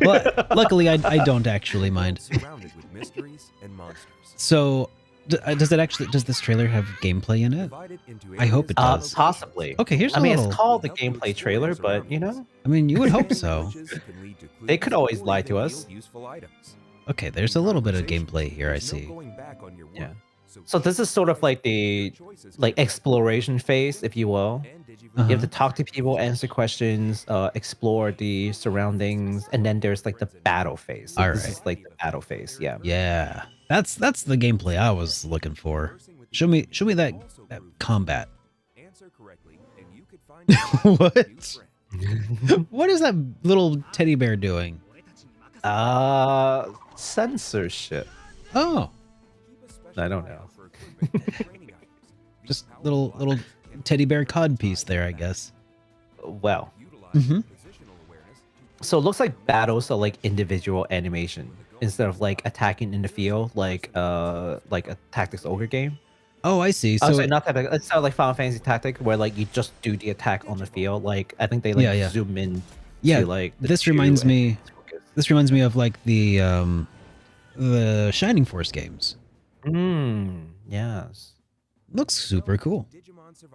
Well, luckily, I don't actually mind. Surrounded with mysteries and monsters. So, does this trailer have gameplay in it? I hope it does. Possibly. Okay, here's I mean, little. it's called the gameplay trailer, but you know, I mean, you would hope so. They could always lie to us. Okay, there's a little bit of gameplay here, I see. Yeah. So this is sort of like the exploration phase, if you will. You have to talk to people, answer questions, explore the surroundings, and then there's like the battle phase. So this is like the battle phase. Yeah. Yeah, that's the gameplay I was looking for. Show me that combat. What? What is that little teddy bear doing? Censorship. Oh, I don't know. just little teddy bear cod piece there, I guess. Well, Mm-hmm. so it looks like battles are like individual animation instead of like attacking in the field, like a Tactics Ogre game. Oh, I see. So Sorry, not that. It's not like Final Fantasy Tactic, where like you just do the attack on the field. Like I think they like Yeah. zoom in. Yeah, to, like the this two reminds and me. focus. This reminds me of like the Shining Force games. Yes. Looks super cool.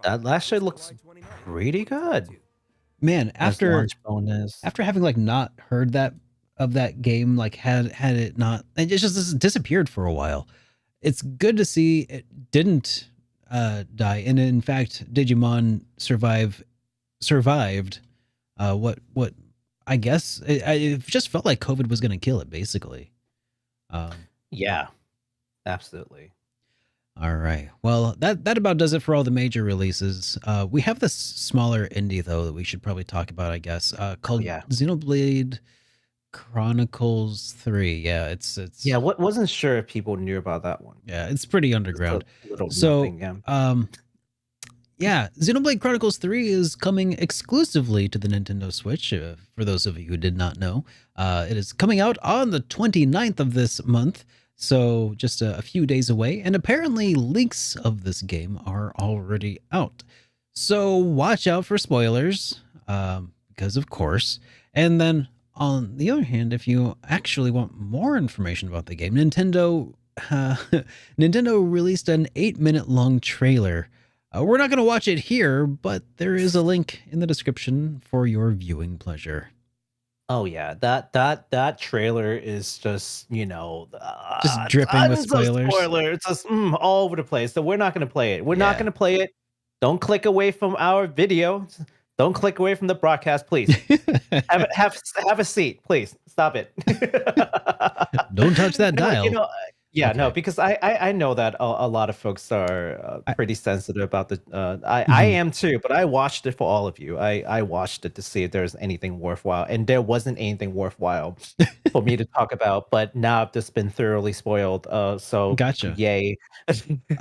That actually looks pretty good. Man, As after launch bonus. having like not heard that of that game, like had it not, it just disappeared for a while. It's good to see it didn't die, and in fact, Digimon survived. What I guess it just felt like COVID was going to kill it, basically. Yeah, absolutely. All right. Well, that about does it for all the major releases. We have this smaller indie though that we should probably talk about, I guess. Called Xenoblade Chronicles 3. Yeah, it's Yeah, wasn't sure if people knew about that one. yeah, it's pretty underground. It's a little So, nothing, yeah. Yeah, Xenoblade Chronicles 3 is coming exclusively to the Nintendo Switch, for those of you who did not know. It is coming out on the 29th of this month, So just a few days away, and apparently leaks of this game are already out. So watch out for spoilers, because of course. And then on the other hand, if you actually want more information about the game, Nintendo Nintendo released an 8-minute long trailer. We're not going to watch it here, but there is a link in the description for your viewing pleasure. Oh yeah, that trailer is just Just dripping with tons of spoilers. spoilers, just all over the place. So we're not gonna play it. We're not gonna play it. Don't click away from our video. Don't click away from the broadcast, please. have a seat, please. Stop it. Don't touch that No, dial. yeah, no, Okay. because I know that a lot of folks are I- pretty sensitive about the. I Mhm. am too, but I watched it for all of you. I watched it to see if there's anything worthwhile, and there wasn't anything worthwhile for me to talk about. But now I've just been thoroughly spoiled. So Gotcha. yay!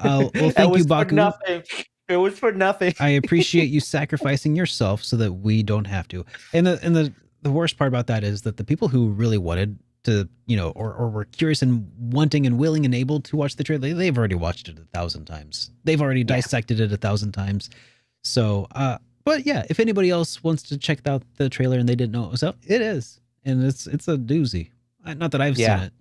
Well, It thank you, was for Baku. nothing. It was for nothing. I appreciate you sacrificing yourself so that we don't have to. And the worst part about that is that the people who really wanted to, or were curious and wanting and willing and able to watch the trailer, they've already watched it 1,000 times. They've already dissected it 1,000 times. So, but yeah, if anybody else wants to check out the trailer and they didn't know it was out, it is, and it's a doozy. Not that I've seen it.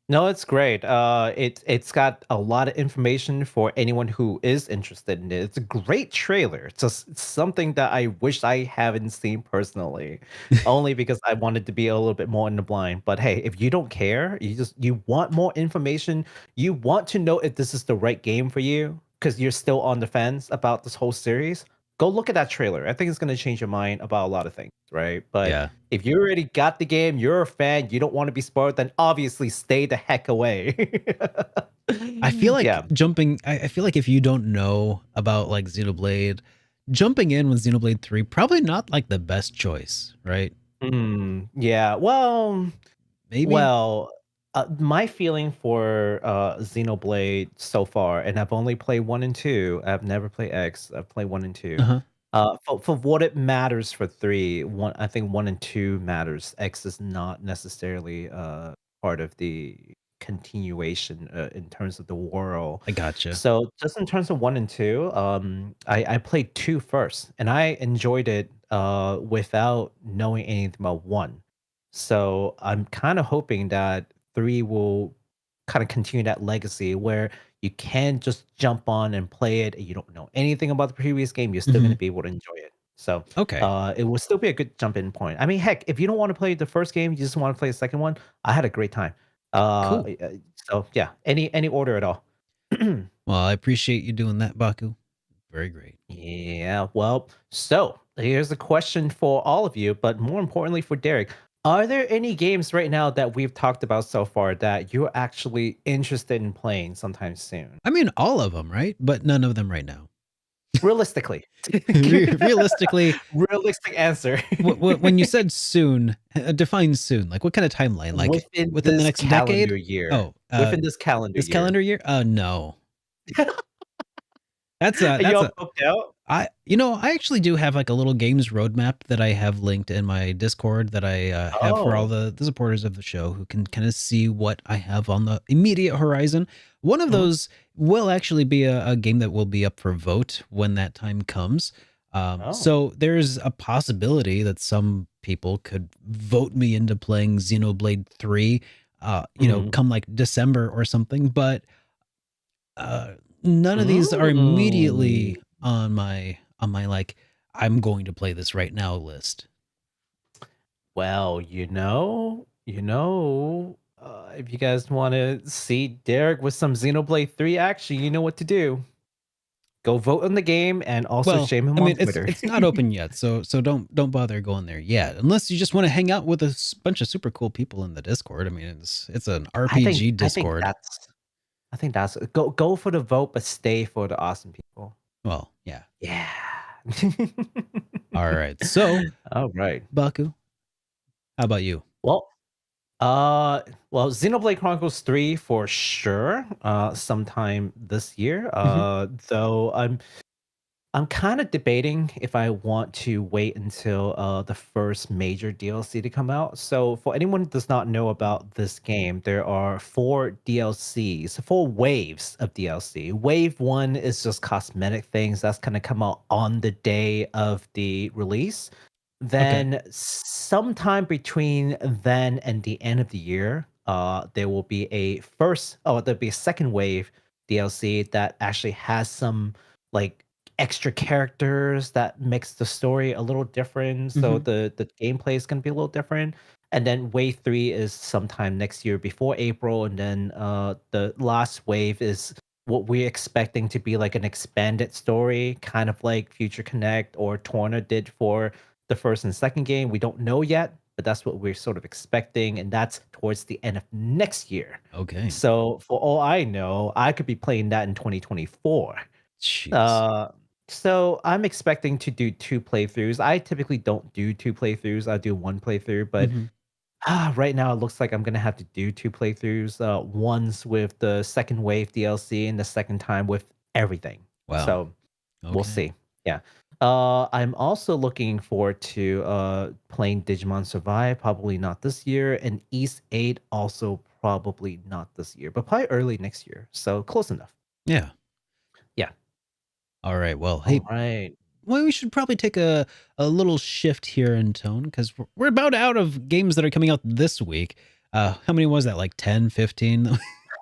No, it's great. It's got a lot of information for anyone who is interested in it. It's a great trailer. It's just it's something that I wish I haven't seen personally, only because I wanted to be a little bit more in the blind. But hey, if you don't care, you want more information, you want to know if this is the right game for you, because you're still on the fence about this whole series. Go look at that trailer. I think it's going to change your mind about a lot of things, right? But Yeah. if you already got the game, you're a fan, you don't want to be spoiled, then obviously stay the heck away. I feel like yeah. I feel like if you don't know about like Xenoblade, jumping in with Xenoblade 3, probably not like the best choice, right? Yeah. Maybe. Well, my feeling for Xenoblade so far, and I've only played 1 and 2. I've never played X. I've played 1 and 2. Uh-huh. For what it matters for 3, I think 1 and 2 matters. X is not necessarily part of the continuation in terms of the world. I gotcha. So just in terms of 1 and 2, I played 2 first, and I enjoyed it without knowing anything about 1. So I'm kind of hoping that 3 will kind of continue that legacy where you can just jump on and play it, and you don't know anything about the previous game, you're still going to be able to enjoy it. So Okay. it will still be a good jump in point. I mean, heck, if you don't want to play the first game, you just want to play the second one, I had a great time. Cool. So yeah, any order at all. Well, I appreciate you doing that, Baku. Very great. Yeah, well, so here's a question for all of you, but more importantly for Derek. Are there any games right now that we've talked about so far that you're actually interested in playing sometime soon? I mean, all of them, right? But none of them right now. Realistically. Realistically, Realistic answer. when you said soon, define soon. Like what kind of timeline? Like within the this next calendar decade? year. Oh, Within this calendar this year. calendar year? No. That's Are you all a booked out? I actually do have like a little games roadmap that I have linked in my Discord that I have for all the supporters of the show who can kind of see what I have on the immediate horizon. One of those will actually be a game that will be up for vote when that time comes. So there's a possibility that some people could vote me into playing Xenoblade 3, come like December or something. But none of these are immediately on my like I'm going to play this right now list. Well, if you guys want to see Derek with some Xenoblade 3 action, you know what to do. Go vote on the game and also shame him on Twitter. It's not open yet, so don't bother going there yet, unless you just want to hang out with a bunch of super cool people in the Discord. I mean, it's an RPG Discord. I think that's go for the vote, but stay for the awesome people. Well, yeah. Yeah. All right. So, all right, Baku, how about you? Well, Xenoblade Chronicles 3 for sure. Sometime this year. Though I'm kind of debating if I want to wait until the first major DLC to come out. So, for anyone who does not know about this game, there are 4 DLCs, 4 waves of DLC. Wave 1 is just cosmetic things that's going to come out on the day of the release. Okay. Then, sometime between then and the end of the year, there will be there'll be a second wave DLC that actually has some like extra characters that makes the story a little different. So Mhm. the gameplay is going to be a little different. And then wave 3 is sometime next year before April. And then the last wave is what we're expecting to be like an expanded story, kind of like Future Connect or Torna did for the first and second game. We don't know yet, but that's what we're sort of expecting. And that's towards the end of next year. Okay. So for all I know, I could be playing that in 2024. Jeez. Uh, so I'm expecting to do 2 playthroughs. I typically don't do 2 playthroughs. I do 1 playthrough, but Mhm. right now it looks like I'm gonna have to do 2 playthroughs. Once with the second wave DLC and the second time with everything. Wow. So we'll Okay. see. Yeah. I'm also looking forward to playing Digimon Survive. Probably not this year, and East 8 also probably not this year, but probably early next year. So close enough. Yeah. Yeah. All right. Well, All hey, right. well, we should probably take a little shift here in tone because we're about out of games that are coming out this week. How many was that? Like 10, 15?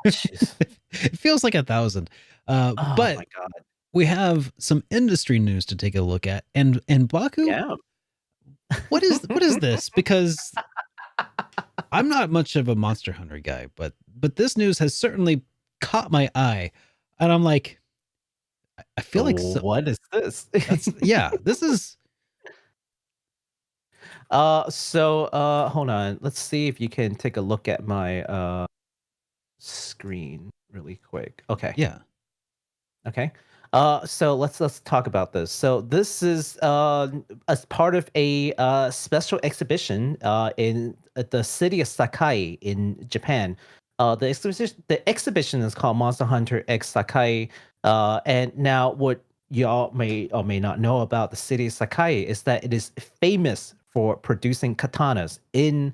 Jeez. It feels like 1,000. Oh But my god. we have some industry news to take a look at. And Baku, Yeah. what is this? Because I'm not much of a Monster Hunter guy, but this news has certainly caught my eye, and I'm like, I feel like What is this? yeah, this is Hold on. Let's see if you can take a look at my screen really quick. Okay. yeah. Okay. So let's talk about this. So this is as part of a special exhibition in the city of Sakai in Japan. The exhibition is called Monster Hunter X Sakai. And now what y'all may or may not know about the city of Sakai is that it is famous for producing katanas in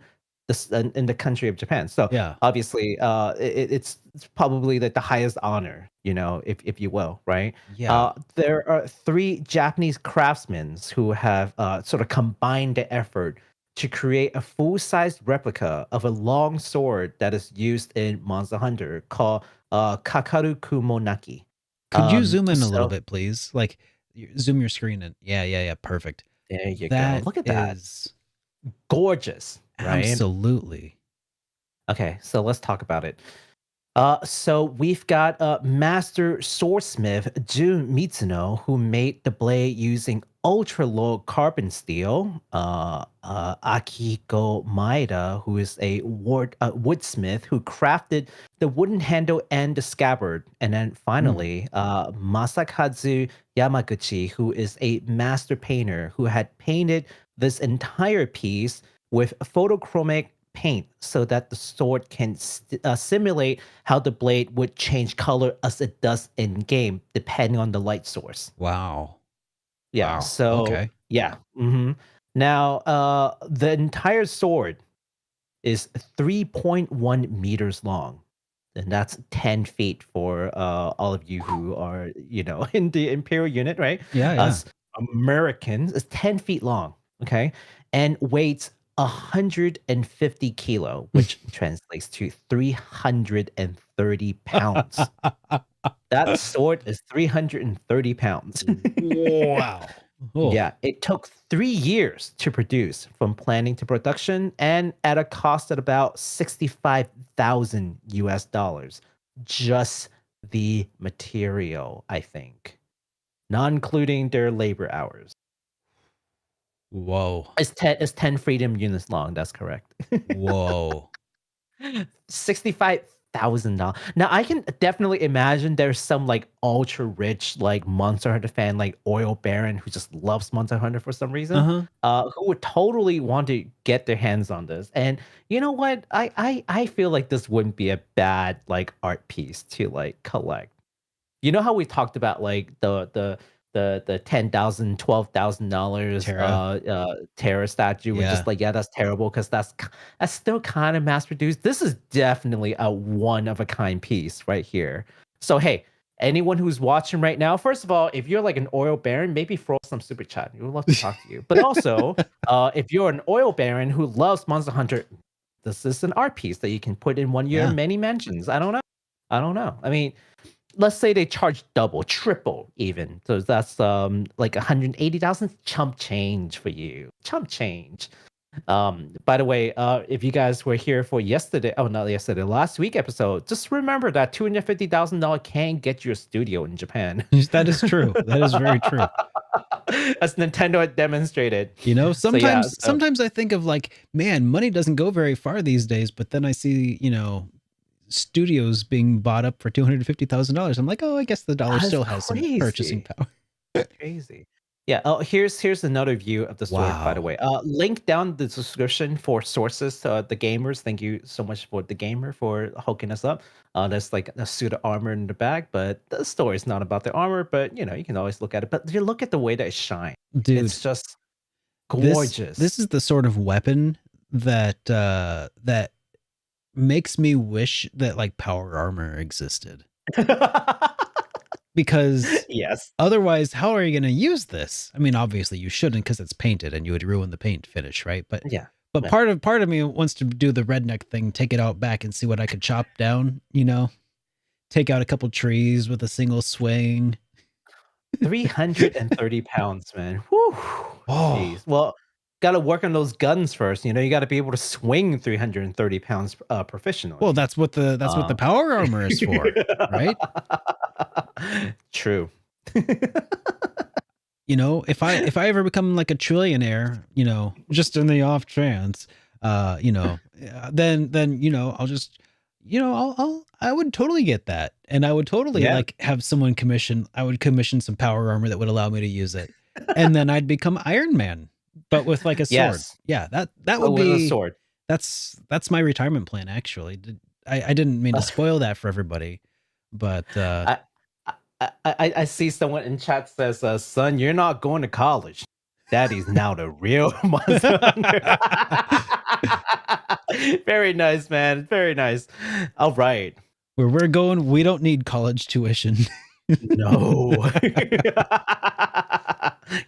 the country of Japan. So Yeah. obviously it's probably like the highest honor, if you will, right? Yeah. There are 3 Japanese craftsmen who have sort of combined the effort to create a full-sized replica of a long sword that is used in Monster Hunter called Kakaru Kumo Naki. Could you zoom in a little So bit, please? Like, zoom your screen in. Yeah, yeah, yeah. Perfect. there you go. That Look at that. is Gorgeous, right? absolutely. Okay, so let's talk about it. So we've got master swordsmith Jun Mitsuno, who made the blade using ultra low carbon steel. Akiko Maeda, who is a woodsmith who crafted the wooden handle and the scabbard. And then Mm. finally, Masakazu Yamaguchi, who is a master painter who had painted this entire piece with photochromic paint so that the sword can simulate how the blade would change color as it does in game, depending on the light source. Wow. Yeah. Wow. So Okay. yeah. Now, the entire sword is 3.1 meters long, and that's 10 feet for all of you who are, in the Imperial unit, right? Yeah, yeah. Us Americans, is 10 feet long, okay? And weighs 150 kilo, which translates to 330 pounds. That sword is 330 pounds. Wow. Oh, Yeah, it took 3 years to produce from planning to production and at a cost at about 65,000 US dollars. Just the material, I think, not including their labor hours. whoa. It's 10 freedom units long. That's correct. Whoa. $65,000. Now I can definitely imagine there's some like ultra rich like Monster Hunter fan, like oil baron who just loves Monster Hunter for some reason, Uh-huh. who would totally want to get their hands on this. And you know what? I feel like this wouldn't be a bad like art piece to like collect. You know how we talked about like the $10,000, $12,000 Terra statue. We're just like, yeah, that's terrible because that's still kind of mass produced. This is definitely a one of a kind piece right here. So hey, anyone who's watching right now, first of all, if you're like an oil baron, maybe throw some super chat. We would love to talk to you. But also, if you're an oil baron who loves Monster Hunter, this is an art piece that you can put in one of your many mentions. I don't know. I mean, let's say they charge double, triple even. So that's like 180,000 chump change for you. Chump change. By the way, if you guys were here for last week episode, just remember that $250,000 can get you a studio in Japan. That is true. That is very true. As Nintendo had demonstrated. You know, sometimes I think of like, man, money doesn't go very far these days, but then I see, you know, studios being bought up for $250,000. I'm like, oh, I guess the dollar still has some purchasing power. Crazy. Yeah. Oh, here's another view of the sword, by the way. Link down the description for sources. The gamers, thank you so much for the gamer for hooking us up. There's like a suit of armor in the bag, but the story is not about the armor. But you know, you can always look at it. But you look at the way that it shines. Dude, it's just gorgeous. This is the sort of weapon that that makes me wish that like power armor existed. Because yes, otherwise, how are you going to use this? I mean, obviously you shouldn't because it's painted and you would ruin the paint finish, right? But part of me wants to do the redneck thing, take it out back and see what I could chop down, you know, take out a couple trees with a single swing. 330 pounds, man. Whew. Oh, well, got to work on those guns first. You know, you got to be able to swing 330 pounds proficiently. Well, that's what the power armor is for, right? True. You know, if I ever become like a trillionaire, you know, just in the off chance, you know, then you know, I'll just, you know, I would totally get that, and I would totally like have someone commission. I would commission some power armor that would allow me to use it, and then I'd become Iron Man, but with like a sword. Yes. Yeah, that would be a sword. That's my retirement plan. Actually, I didn't mean to spoil that for everybody, but I see someone in chat says, "Son, you're not going to college. Daddy's now the real Monster Hunter." Very nice, man. Very nice. All right. Where we're going, we don't need college tuition. No.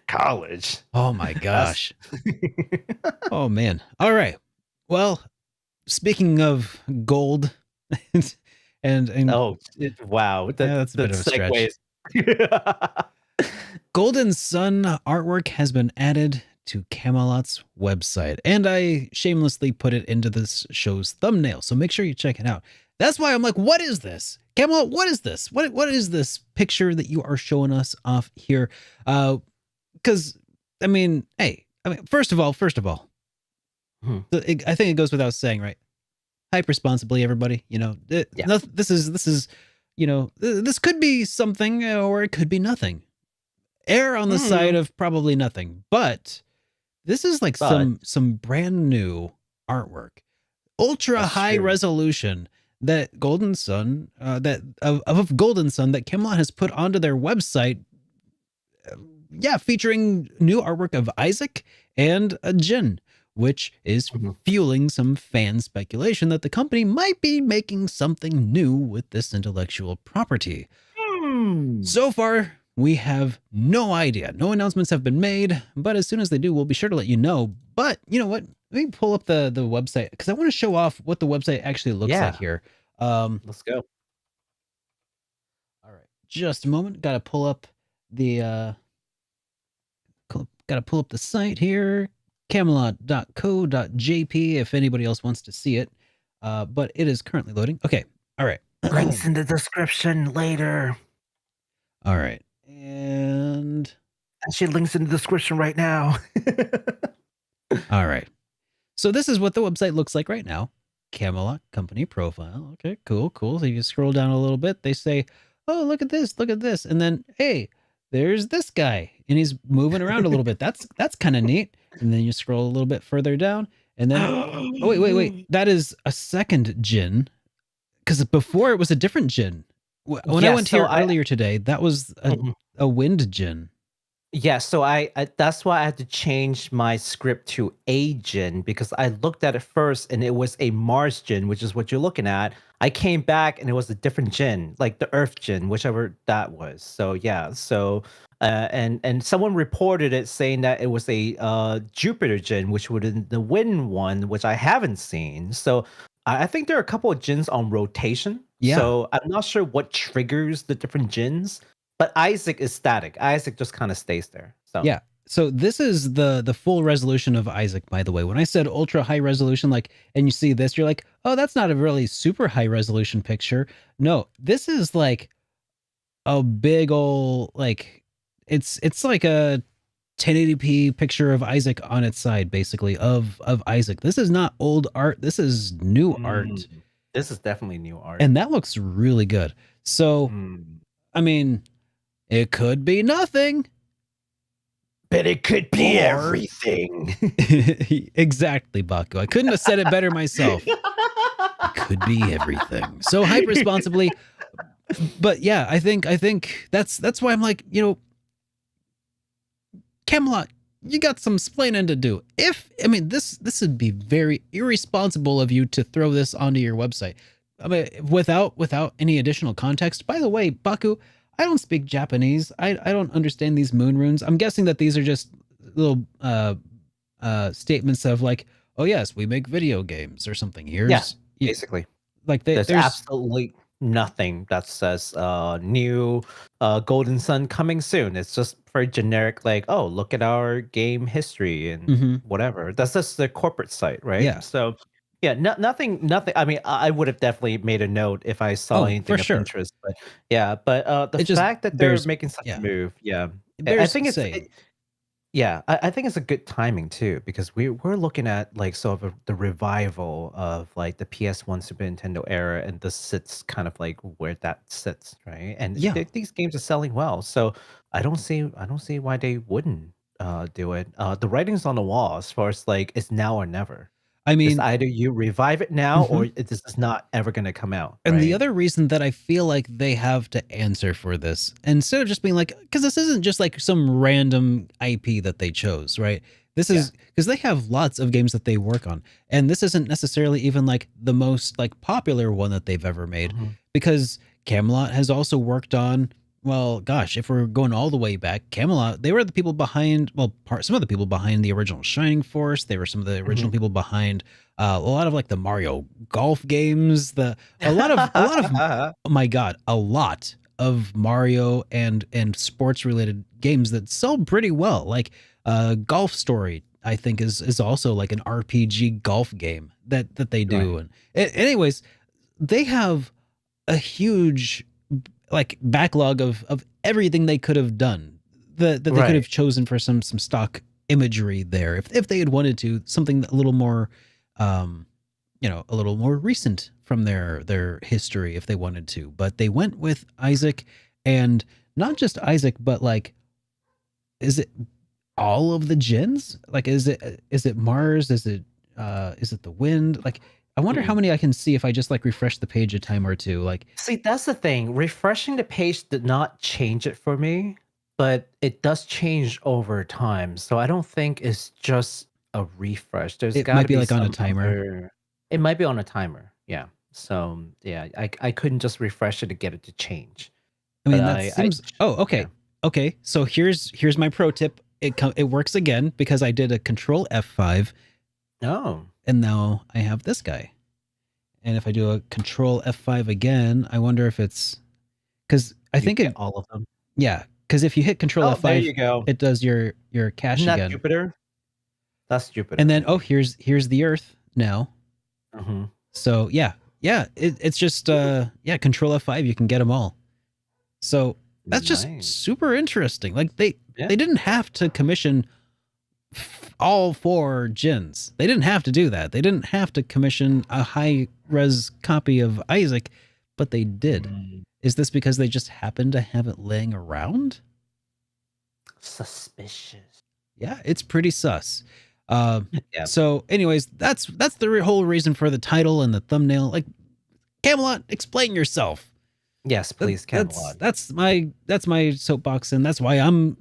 College. Oh my gosh. Oh man. All right. Well, speaking of gold and wow. That's a bit of a stretch. Golden Sun artwork has been added to Camelot's website, and I shamelessly put it into this show's thumbnail, so make sure you check it out. That's why I'm like, what is this? Camelot, what is this? What is this picture that you are showing us off here? Because I mean, hey, first of all, I think it goes without saying, right? Hype responsibly, everybody. You know, this is, you know, this could be something or it could be nothing. Err on the side of probably nothing, but this is like some brand new artwork, ultra high resolution that Golden Sun of Golden Sun that Camelot has put onto their website. Featuring new artwork of Isaac and a Jin, which is fueling some fan speculation that the company might be making something new with this intellectual property. So far, we have no idea. No announcements have been made, but as soon as they do, we'll be sure to let you know. But you know what? Let me pull up the website because I want to show off what the website actually looks like here. Let's go. All right. Just a moment. Got to pull up the site here. Camelot.co.jp if anybody else wants to see it. But it is currently loading. Okay. All right. Links in the description later. All right. And actually links in the description right now. All right. So this is what the website looks like right now. Camelot company profile. Okay, cool. So you scroll down a little bit. They say, oh, look at this. And then, hey, there's this guy. And he's moving around a little bit. That's kind of neat. And then you scroll a little bit further down. And then, oh, wait. That is a second Jin. Because before it was a different Jin. When I went here earlier today, that was a wind Jin. Yeah, so I that's why I had to change my script to a Jin because I looked at it first and it was a Mars Jin, which is what you're looking at. I came back and it was a different Jin, like the Earth Jin, whichever that was. So yeah, so and someone reported it saying that it was a Jupiter Jin, which would be the Wind one, which I haven't seen. So I think there are a couple of Jins on rotation. Yeah. So I'm not sure what triggers the different Jins. But Isaac is static. Isaac just kind of stays there. So Yeah. So this is the full resolution of Isaac, by the way. When I said ultra high resolution, like, and you see this, you're like, oh, that's not a really super high resolution picture. No, this is like a big old, like, it's like a 1080p picture of Isaac on its side, basically, of Isaac. This is not old art. This is new art. This is definitely new art. And that looks really good. So, I mean, it could be nothing. But it could be Or- everything. Exactly, Baku. I couldn't have said it better myself. It could be everything. So hype responsibly. But yeah, I think that's why I'm like, Camelot, you got some splaining to do. This would be very irresponsible of you to throw this onto your website. I mean, without any additional context. By the way, Baku, I don't speak Japanese. I don't understand these moon runes. I'm guessing that these are just little statements of like, oh yes, we make video games or something. Here's Basically. like There's absolutely nothing that says new Golden Sun coming soon. It's just very generic, like, oh, look at our game history and whatever. That's just the corporate site, right? Yeah. So yeah, nothing. I mean, I would have definitely made a note if I saw anything of interest. But yeah, but the fact that they're making such a move, I think I think it's a good timing too because we're looking at like sort of the revival of like the PS1 Super Nintendo era, and this sits kind of like where that sits, right? And these games are selling well, so I don't see why they wouldn't do it. The writing's on the wall as far as like it's now or never. I mean, it's either you revive it now or this is not ever going to come out. And the right? other reason that I feel like they have to answer for this, instead of just being like, because this isn't just like some random IP that they chose, right? This is because they have lots of games that they work on. And this isn't necessarily even like the most like popular one that they've ever made, because Camelot has also worked on, well, gosh, if we're going all the way back, Camelot, they were the people behind, some of the people behind the original Shining Force. They were some of the original people behind a lot of like the Mario golf games, a lot of, oh my God, a lot of Mario and sports related games that sell pretty well. Like Golf Story, I think is also like an RPG golf game that they do. Right. And anyways, they have a huge like backlog of everything they could have done that they could have chosen for some stock imagery there if they had wanted to, something a little more a little more recent from their history if they wanted to. But they went with Isaac, and not just Isaac, but like, is it all of the gens? Like, is it Mars? Is it the wind? Like, I wonder how many I can see if I just like refresh the page a time or two. Like, see, that's the thing. Refreshing the page did not change it for me, but it does change over time. So I don't think it's just a refresh. There's it got might to be be like on a some timer. It might be on a timer. Yeah. So yeah, I couldn't just refresh it to get it to change. I mean, But that seems. Oh, okay. yeah. Okay. So here's my pro tip. It works again because I did a Control F5. Oh. And now I have this guy. And if I do a Control F5 again, I wonder if it's because I think get all of them. Yeah, because if you hit Control F5, there you go. it does your cache Isn't that again. Jupiter? That's Jupiter. And then here's the Earth now. Mm-hmm. So yeah, it's just Control F5, you can get them all. So that's just super interesting. Like they didn't have to commission all 4 gens. They didn't have to do that. They didn't have to commission a high res copy of Isaac, but they did. Is this because they just happened to have it laying around? Suspicious. Yeah, it's pretty sus. So anyways, that's the whole reason for the title and the thumbnail. Like, Camelot, explain yourself. Yes, please, Camelot. That's my soapbox, and that's why I'm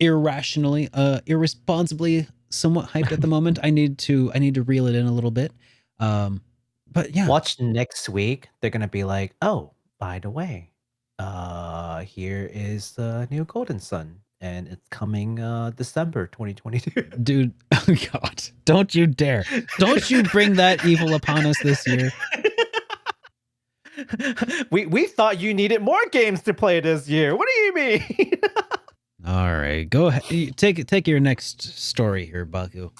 irrationally, irresponsibly somewhat hyped at the moment. I need to reel it in a little bit. But yeah, Watch next week. They're gonna be like, oh, by the way, here is the new Golden Sun, and it's coming December 2022. dude, oh God, don't you dare. Don't you bring that evil upon us this year. we thought you needed more games to play this year. What do you mean? All right, go ahead. Take your next story here, Baku.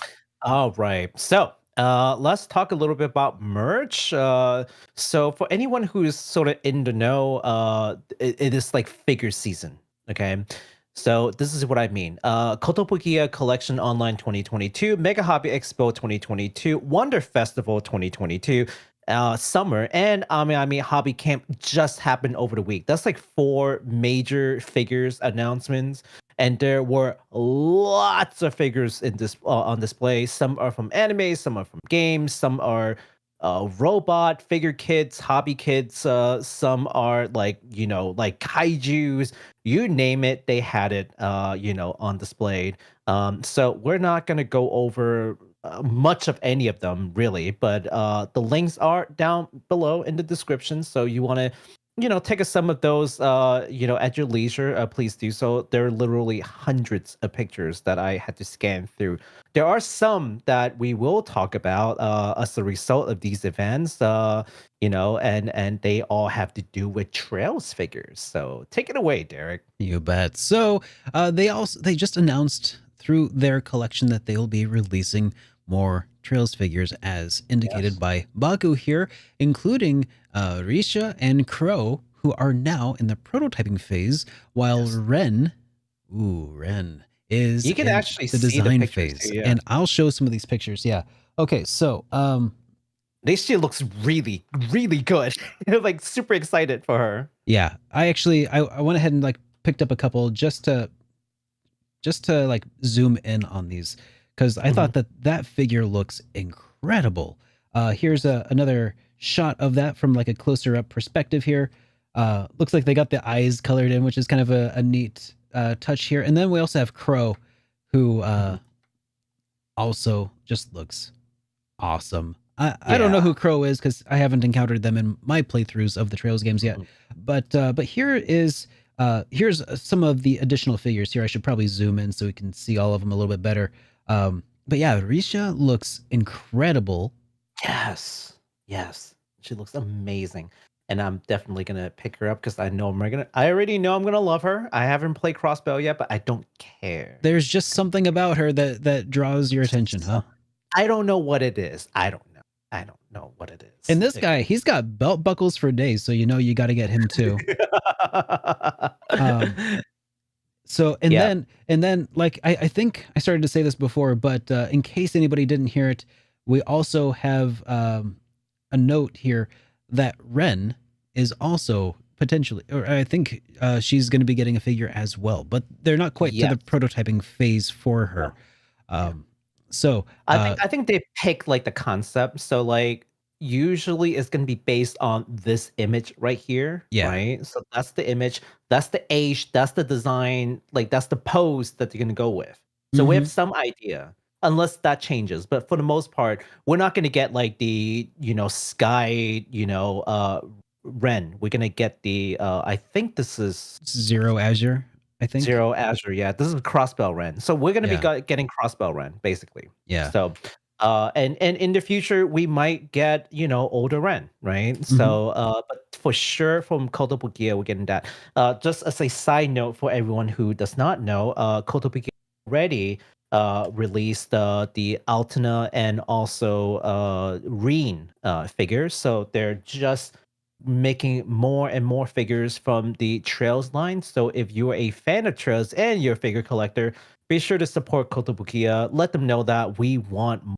All right. So let's talk a little bit about merch. So for anyone who's sort of in the know, it is like figure season. Okay. So this is what I mean. Kotobukiya Collection Online 2022, Mega Hobby Expo 2022, Wonder Festival 2022, summer, and I mean Hobby Camp just happened over the week. That's like 4 major figures announcements, and there were lots of figures in this on display. Some are from anime, some are from games, some are robot figure kits, hobby kits. Some are like like kaiju's. You name it, they had it. On display. So we're not gonna go over much of any of them really, but the links are down below in the description. So you want to take a some of those at your leisure, please do so. There are literally hundreds of pictures that I had to scan through. There are some that we will talk about as a result of these events, and they all have to do with Trails figures. So take it away, Derek. You bet. So they just announced through their collection that they'll be releasing more Trails figures as indicated by Baku here, including Risha and Crow, who are now in the prototyping phase, while Ren is You can in actually the see the design pictures phase. too, yeah. And I'll show some of these pictures. Yeah. Okay, so This shit looks really, really good. Like super excited for her. yeah, I went ahead and like picked up a couple just to like zoom in on these, because I thought that figure looks incredible. Here's another shot of that from like a closer up perspective here. Looks like they got the eyes colored in, which is kind of a neat touch here. And then we also have Crow, who also just looks awesome. I don't know who Crow is because I haven't encountered them in my playthroughs of the Trails games yet. But here's some of the additional figures here. I should probably zoom in so we can see all of them a little bit better. But yeah, Risha looks incredible. Yes. She looks amazing. And I'm definitely gonna pick her up because I already know I'm gonna love her. I haven't played Crossbow yet, but I don't care. There's just something about her that draws your attention, huh? I don't know what it is. I don't know what it is. And this guy, he's got belt buckles for days, so you got to get him too. So and then like I think I started to say this before, but in case anybody didn't hear it, we also have a note here that Ren is also potentially, or I think she's going to be getting a figure as well, but they're not quite to the prototyping phase for her. So I think they pick like the concept. So like usually it's going to be based on this image right here. Yeah. Right. So that's the image. That's the age. That's the design. Like that's the pose that they're going to go with. So we have some idea, unless that changes. But for the most part, we're not going to get like the sky Ren. We're going to get the I think this is Zero Azure. I think Zero Azure, yeah. This is Crossbell Ren. So we're gonna be getting Crossbell Ren, basically. Yeah. So and in the future we might get, older Ren, right? So but for sure from Kotobukiya we're getting that. Just as a side note for everyone who does not know, Kotobukiya already released the Altina and also Rein figures. So they're just making more and more figures from the Trails line. So if you are a fan of Trails and you're a figure collector, be sure to support Kotobukiya. Let them know that we want more.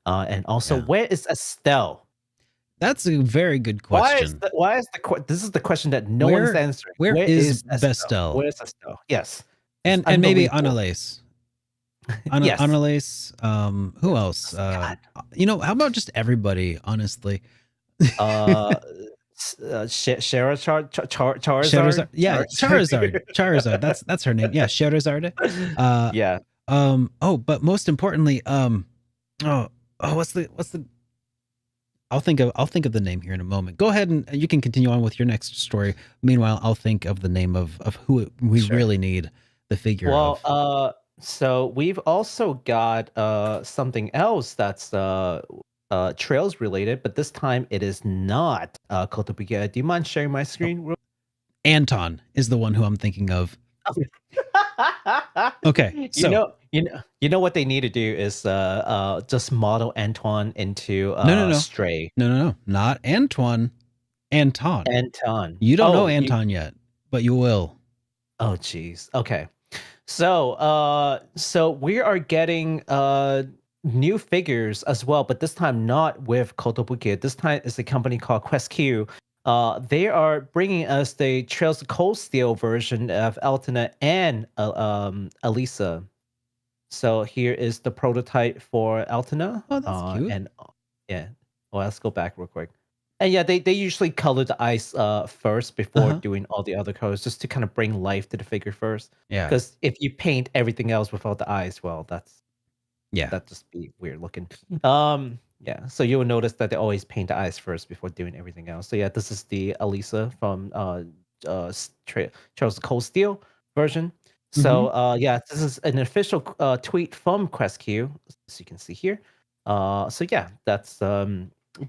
And also, where is Estelle? That's a very good question. This is the question that no one's answering. Where is Estelle? Bestel? Where's Estelle? Yes. And maybe Annalise. Yes. Annalise. Who else? How about just everybody, honestly? Charizard, Charizard. Yeah, Charizard. Charizard. That's her name. Yeah, Charizard. Yeah. Oh, but most importantly, oh, what's the I'll think of the name here in a moment. Go ahead and you can continue on with your next story. Meanwhile, I'll think of the name of who we Sure. really need the figure Well, of. so we've also got something else that's trails related, but this time it is not Kotobukiya. Do you mind sharing my screen? Anton is the one who I'm thinking of. Okay, so you know what they need to do is just model Antoine into no, Stray. no, not Antoine. Anton. You don't know Anton yet, but you will. Oh, geez. Okay. So we are getting new figures as well, but this time not with Kotobukiya. This time is a company called QuesQ. They are bringing us the Trails of Cold Steel version of Altina and Alisa. So here is the prototype for Altina. Oh, that's cute. And yeah, well, let's go back real quick. And yeah, they usually color the eyes first before doing all the other colors, just to kind of bring life to the figure first. Yeah. Because if you paint everything else without the eyes, well, that'd just be weird looking. Yeah. So you will notice that they always paint the eyes first before doing everything else. So yeah, this is the Alisa from Charles Cold Steel version. So yeah, this is an official tweet from QuesQ, as you can see here. So yeah, that's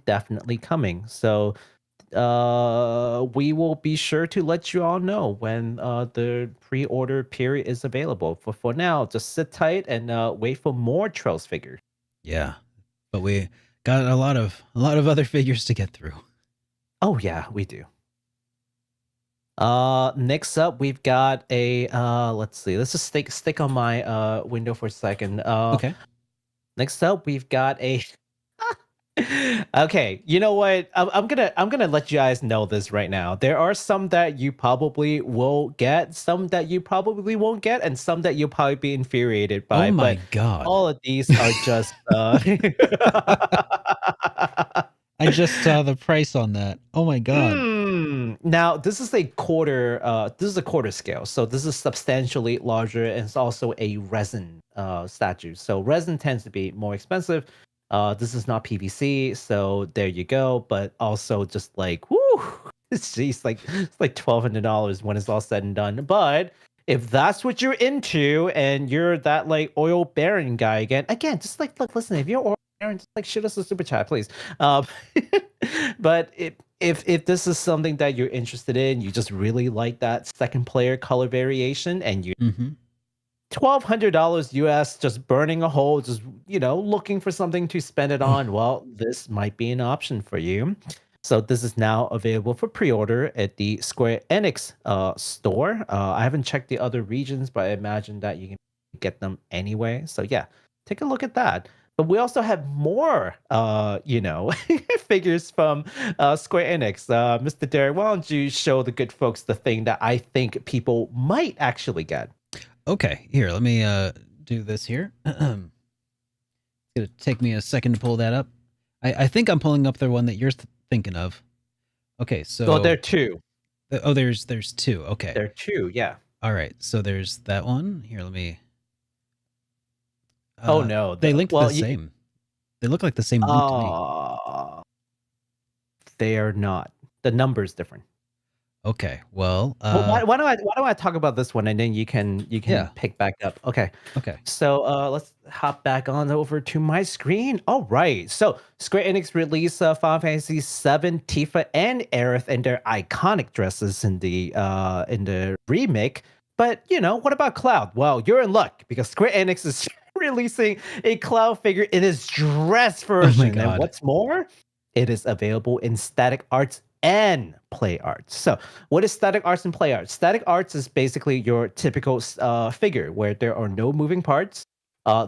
definitely coming. So we will be sure to let you all know when the pre-order period is available. But for now, just sit tight and wait for more Trails figures. Yeah, but we got a lot of other figures to get through. Oh yeah, we do. Next up, we've got a let's see. Let's just stick on my window for a second. Okay. Next up, we've got a. Okay, you know what? I'm gonna let you guys know this right now. There are some that you probably will get, some that you probably won't get, and some that you'll probably be infuriated by. Oh my but god! all of these are just. I just saw the price on that. Oh my god! Now this is a quarter. This is a quarter scale, so this is substantially larger, and it's also a resin statue. So resin tends to be more expensive. This is not PVC, so there you go. But also just like, whoo, it's like $1,200 when it's all said and done. But if that's what you're into, and you're that like oil baron guy again, just like look, listen, if you're oil baron, just like shoot us a super chat, please. But if this is something that you're interested in, you just really like that second player color variation, and you. $1,200 US, just burning a hole, just looking for something to spend it on. Well, this might be an option for you. So this is now available for pre-order at the Square Enix store. I haven't checked the other regions, but I imagine that you can get them anyway. So yeah, take a look at that. But we also have more, figures from Square Enix. Mr. Derek, why don't you show the good folks the thing that I think people might actually get? Okay, here, let me do this here. It's gonna take me a second to pull that up. I think I'm pulling up the one that you're thinking of. Okay, so there are two. There's two. Okay, there are two. Yeah. All right, so there's that one. Here, let me. Oh no, they linked the same. They look like the same link to me. They are not. The number's different. Okay, well, why don't I talk about this one, and then you can pick back up. Okay. So let's hop back on over to my screen. All right. So Square Enix released Final Fantasy VII, Tifa, and Aerith in their iconic dresses in the remake. But what about Cloud? Well, you're in luck because Square Enix is releasing a Cloud figure in his dress version. Oh my god. And what's more, it is available in static arts and play arts. So what is static arts and play arts? Static arts is basically your typical figure where there are no moving parts.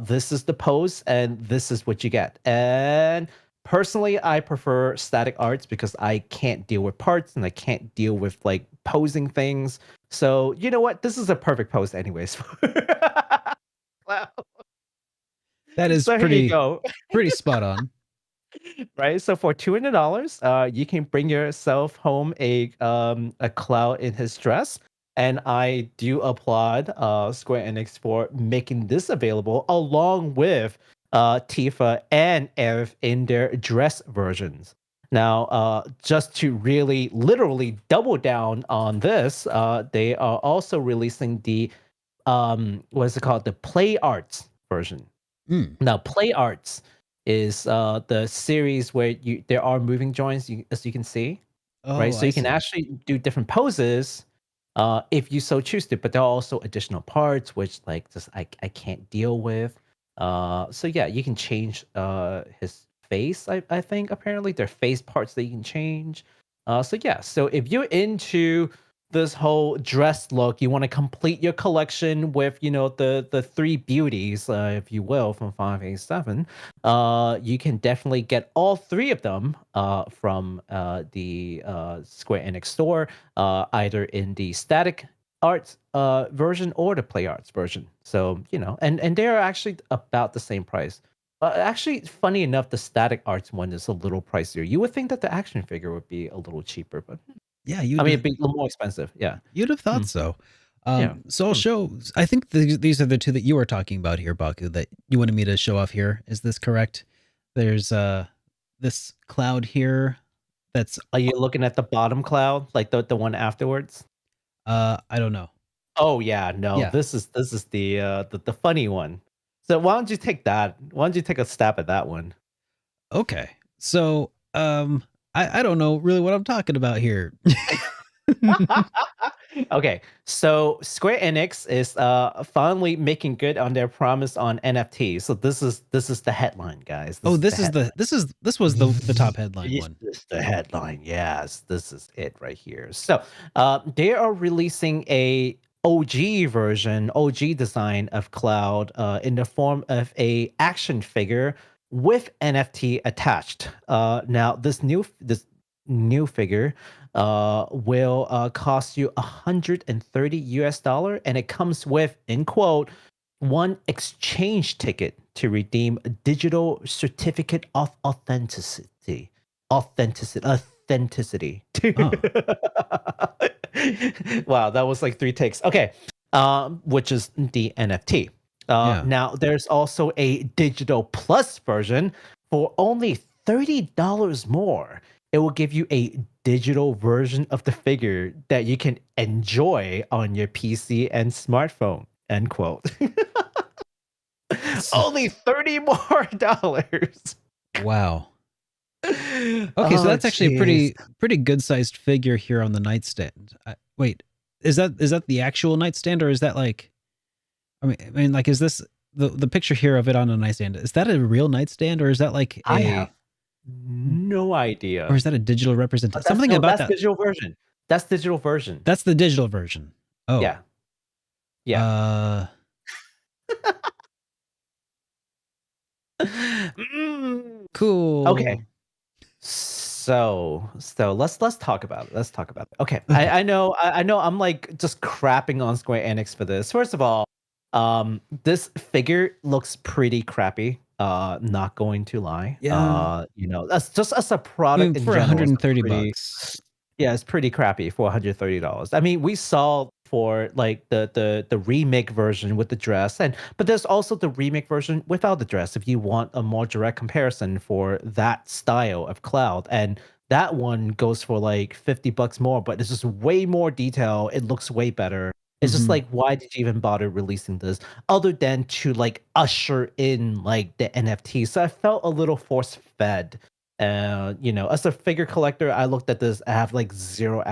This is the pose, and this is what you get. And personally, I prefer static arts because I can't deal with parts and I can't deal with like posing things. So you know what? This is a perfect pose anyways. That is so pretty spot on. Right. So for $200, you can bring yourself home a Cloud in his dress. And I do applaud Square Enix for making this available along with Tifa and Ev in their dress versions. Now, just to really literally double down on this, they are also releasing the what is it called? The Play Arts version. Mm. Now, Play Arts is the series where there are moving joints, as you can see, right? Oh, So I you can see. actually do different poses if you so choose to. But there are also additional parts which, like, just I can't deal with. So yeah, you can change his face. I think apparently there are face parts that you can change. So yeah, so if you're into this whole dress look, you want to complete your collection with, the three beauties, if you will, from 587, you can definitely get all three of them from the Square Enix store, either in the static arts version or the play arts version. So, and they're actually about the same price. Actually, funny enough, the static arts one is a little pricier. You would think that the action figure would be a little cheaper, but Yeah, I mean, it'd be a little more expensive. Yeah. you'd have thought Hmm. so. Yeah. So I'll show. I think these are the two that you were talking about here, Baku. That you wanted me to show off here. Is this correct? There's this cloud here. That's Are you looking at the bottom cloud, like the one afterwards? I don't know. Oh yeah, no. Yeah. This is the funny one. So why don't you take that? Why don't you take a stab at that one? Okay. So I don't know really what I'm talking about here. Okay, so Square Enix is finally making good on their promise on NFT. So this is the headline, guys. Oh, This is the headline. this was the top headline Is one. this the headline? Yes, this is it right here. So, they are releasing a OG version, OG design of Cloud, in the form of a action figure with NFT attached. Now, this new figure will cost you $130, and it comes with, in quote, one exchange ticket to redeem a digital certificate of authenticity. Authenticity. Oh. Wow, that was like three takes. Okay, which is the NFT. Yeah. Now, there's also a digital plus version for only $30 more. It will give you a digital version of the figure that you can enjoy on your PC and smartphone. End quote. Only $30 more dollars. Wow. Okay, Oh, so that's actually a jeez. pretty good sized figure here on the nightstand. Wait, is that the actual nightstand, or is that like? I mean, like, is this the picture here of it on a nightstand? Is that a real nightstand, or is that like I have no or idea. is that a digital But representation? that's Something no, about that's that. digital version. That's digital version. That's the digital version. Oh, Yeah. Yeah. Mm. Cool. Okay. So let's talk about it. Let's talk about it. Okay. I know I'm like just crapping on Square Enix for this. First of all, this figure looks pretty crappy. Not going to lie. Yeah. That's just as a I product mean, in for general, it's 130 pretty. bucks. Yeah, it's pretty crappy for $130. I mean, we saw for like the remake version with the dress, but there's also the remake version without the dress if you want a more direct comparison for that style of Cloud. And that one goes for like 50 bucks more, but it's just way more detail. It looks way better. It's just Mhm. like, why did you even bother releasing this other than to like usher in like the NFT? So I felt a little force fed. As a figure collector, I looked at this. I have like zero,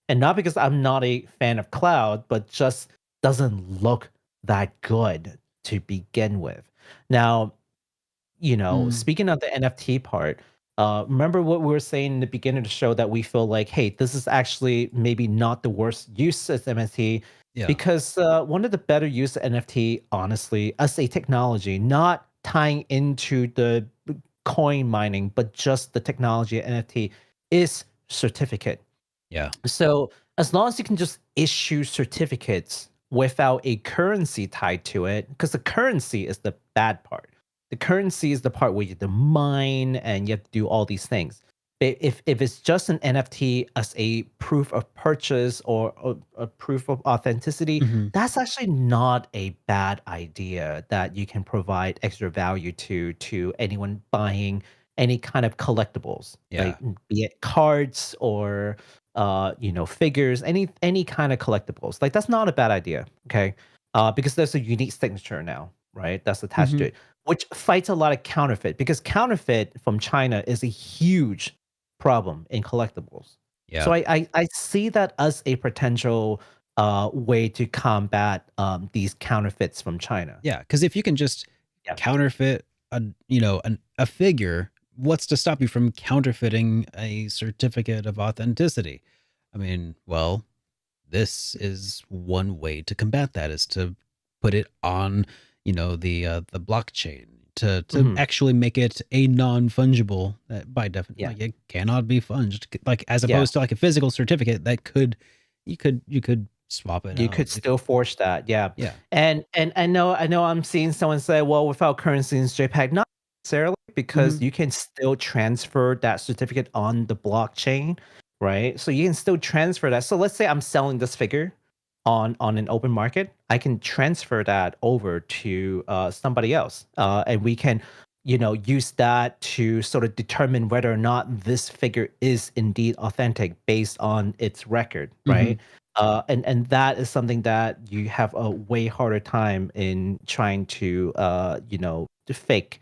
and not because I'm not a fan of Cloud, but just doesn't look that good to begin with. Now, Mm. speaking of the NFT part, remember what we were saying in the beginning of the show that we feel like, hey, this is actually maybe not the worst use as NFT, Yeah. because one of the better use of NFT, honestly, as a technology, not tying into the coin mining, but just the technology of NFT, is certificate. Yeah. So as long as you can just issue certificates without a currency tied to it, because the currency is the bad part. The currency is the part where you have to mine and you have to do all these things. If it's just an NFT as a proof of purchase or a proof of authenticity, Mhm. that's actually not a bad idea that you can provide extra value to anyone buying any kind of collectibles, Yeah. like be it cards or figures, any kind of collectibles. Like that's not a bad idea, okay? Because there's a unique signature now, right? That's attached to Mhm. it, which fights a lot of counterfeit because counterfeit from China is a huge problem in collectibles. So Yeah. I see that as a potential way to combat these counterfeits from China. Yeah, because if you can just Yeah. counterfeit a figure, what's to stop you from counterfeiting a certificate of authenticity? I mean, well, this is one way to combat that is to put it on, the blockchain to Mhm. actually make it a non-fungible by definition. Yeah. Like it cannot be funged, like as Yeah. opposed to like a physical certificate that you could swap it You out. could still forge that, yeah. Yeah. And I know I'm seeing someone say, "Well, without currency in JPEG," not necessarily, because Mhm. you can still transfer that certificate on the blockchain, right? So you can still transfer that. So let's say I'm selling this figure on an open market, I can transfer that over to somebody else, and we can, use that to sort of determine whether or not this figure is indeed authentic based on its record, Mhm. right? And that is something that you have a way harder time in trying to to fake.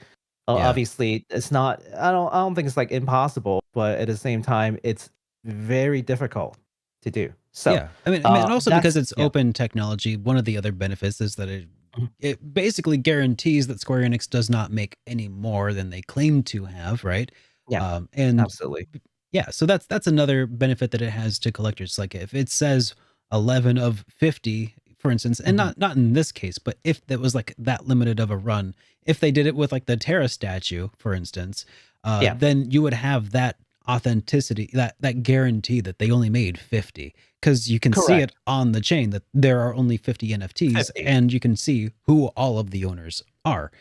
Yeah. Obviously, it's not. I don't think it's like impossible, but at the same time, it's very difficult to do. So, Yeah. I mean, and also because that's it's yeah. open technology, one of the other benefits is that it Mhm. it basically guarantees that Square Enix does not make any more than they claim to have, right? Yeah, And absolutely. yeah, so that's another benefit that it has to collectors. Like if it says 11 of 50, for instance, and Mhm. not in this case, but if that was like that limited of a run, if they did it with like the Terra statue, for instance, Yeah, then you would have that authenticity, that guarantee that they only made 50 because you can see it correct. on the chain that there are only 50 NFTs 50. and you can see who all of the owners are,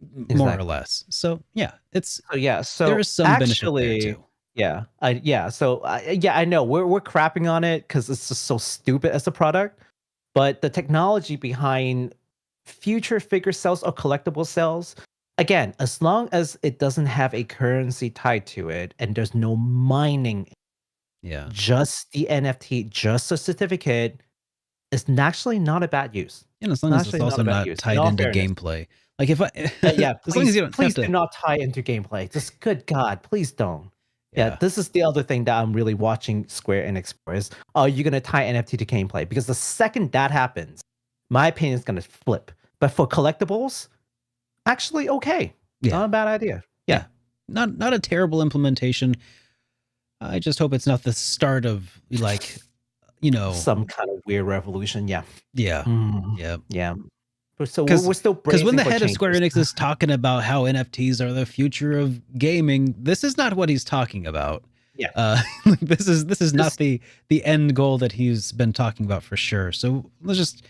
more or Exactly. less. So yeah, So yeah, there so is some benefit there actually, too. yeah, I know we're crapping on it because it's just so stupid as a product, but the technology behind future figure sales or collectible sales, again, as long as it doesn't have a currency tied to it and there's no mining, Yeah. just the NFT, just a certificate, is actually not a bad use. And as It's long as it's actually not also a bad not use. In tied all into fairness. gameplay. Like if I Yeah, as long as please, you don't have please do to. not tie into gameplay. Just good God, please don't. Yeah, Yeah. this is the other thing that I'm really watching Square Enix for is, are you gonna tie NFT to gameplay? Because the second that happens, my opinion is gonna flip. But for collectibles, actually okay. Yeah. Not a bad idea. Yeah. Yeah. Not a terrible implementation. I just hope it's not the start of like, you know, Some kind of weird revolution. Yeah. yeah. Mm, Yeah. yeah. But so we're, Cuz we're still cuz when bracing the for head of Square changes. Enix is talking about how NFTs are the future of gaming, this is not what he's talking about. Yeah. This is not Just the end goal that he's been talking about for sure. So let's just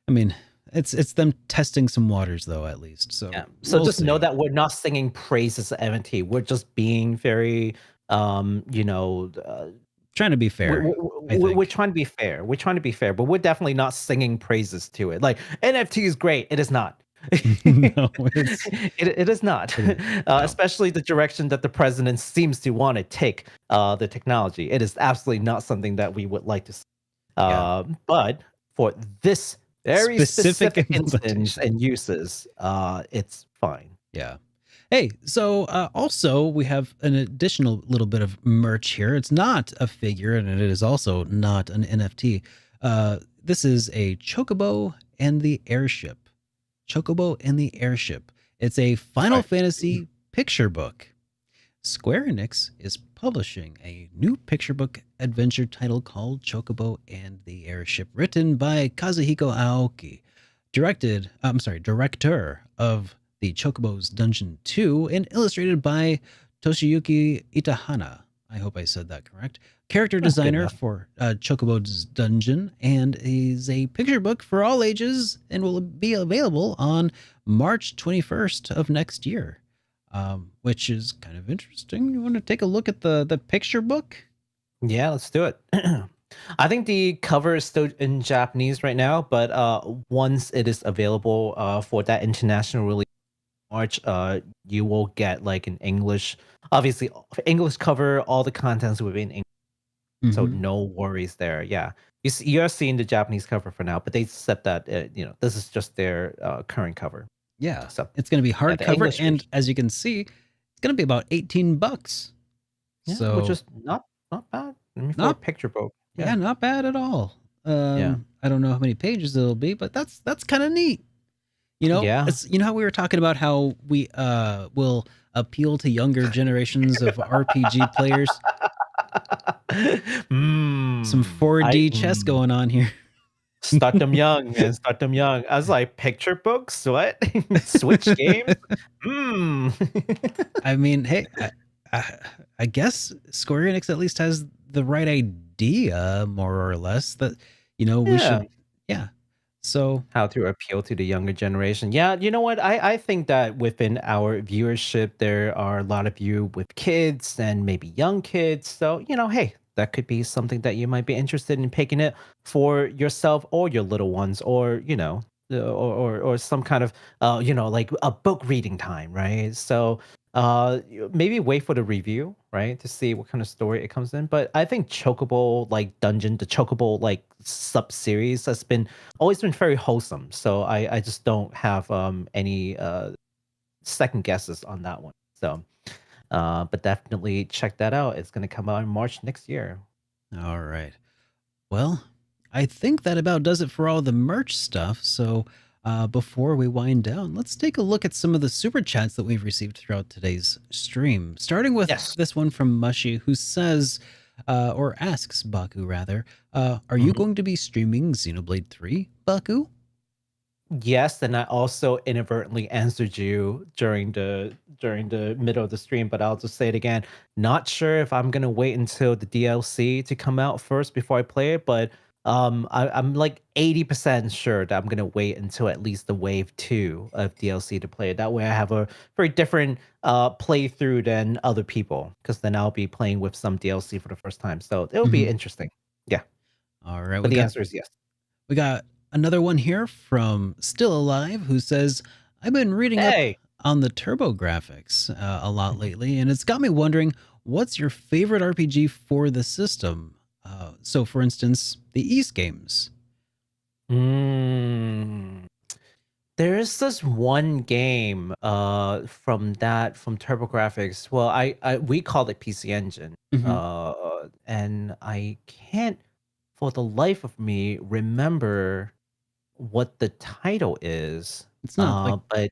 I mean, it's them testing some waters though at least. So yeah. So we'll just know see. that we're not singing praises of NFT. We're just being very Trying to be we're, fair, we're, I we're think. trying to be fair. We're trying to be fair, but we're definitely not singing praises to it. Like NFT is great. It is not. No, it's It is not, it is no. especially the direction that the president seems to want to take the technology. It is absolutely not something that we would like to see. Yeah. But for this very Specific specific instance implementation. and uses, it's fine. Yeah. Hey, so also we have an additional little bit of merch here. It's not a figure and it is also not an NFT. This is a Chocobo and the Airship. Chocobo and the Airship. It's a Final Sorry. Fantasy picture book. Square Enix is publishing a new picture book adventure title called Chocobo and the Airship, written by Kazuhiko Aoki, director of the Chocobo's Dungeon 2, and illustrated by Toshiyuki Itahana. I hope I said that correct. Character That's good designer enough. for Chocobo's Dungeon, and is a picture book for all ages and will be available on March 21st of next year, which is kind of interesting. You want to take a look at the picture book? Yeah, let's do it. I think the cover is still in Japanese right now, but once it is available for that international release in March, you will get like an English, obviously English cover. All the contents will be in English, so Mhm. no worries there. Yeah, you're seeing the Japanese cover for now, but they said that this is just their current cover. Yeah, So it's going to be yeah, the hardcover, English and version, as you can see, it's going to be about $18. yeah, which So is not bad. I mean, for a not picture book, yeah, yeah, not bad at all. yeah, I don't know how many pages it'll be, but that's kind of neat. yeah. It's how we were talking about how we will appeal to younger generations of RPG players. Some I 4D chess going on here. start them young, man. Start them young. I was like, picture books? What? Switch games? Hmm. I mean, hey, I, I guess Square Enix at least has the right idea, more or less, that we Yeah. should, yeah. So, How to appeal to the younger generation. Yeah, you know what? I think that within our viewership, there are a lot of you with kids and maybe young kids. So, hey, that could be something that you might be interested in picking it for yourself or your little ones, or, or some kind of, like a book reading time, right? So, maybe wait for the review, right, to see what kind of story it comes in. But I think Chocobo like Dungeon, the Chocobo like sub series has been always been very wholesome. So I just don't have any second guesses on that one. So but definitely check that out. It's gonna come out in March next year. all right. Well, I think that about does it for all the merch stuff. So, before we wind down, let's take a look at some of the super chats that we've received throughout today's stream. Starting with Yes. this one from Mushy, who says, or asks Baku rather, are you Mhm. going to be streaming Xenoblade 3, Baku? Yes, and I also inadvertently answered you during the middle of the stream, but I'll just say it again. Not sure if I'm gonna wait until the DLC to come out first before I play it, but I'm like 80% sure that I'm gonna wait until at least the wave 2 of DLC to play it. That way I have a very different playthrough than other people, because then I'll be playing with some DLC for the first time. So it'll be Mhm. interesting. Yeah. All right, But the answer is yes. we got another one here from Still Alive, who says, I've been reading up Hey. on the TurboGrafx a lot lately, and it's got me wondering, what's your favorite RPG for the system? So, for instance, the East games. Mm. There is this one game from TurboGrafx. Well, we call it PC Engine. Mhm. And I can't for the life of me remember what the title is. It's not like, But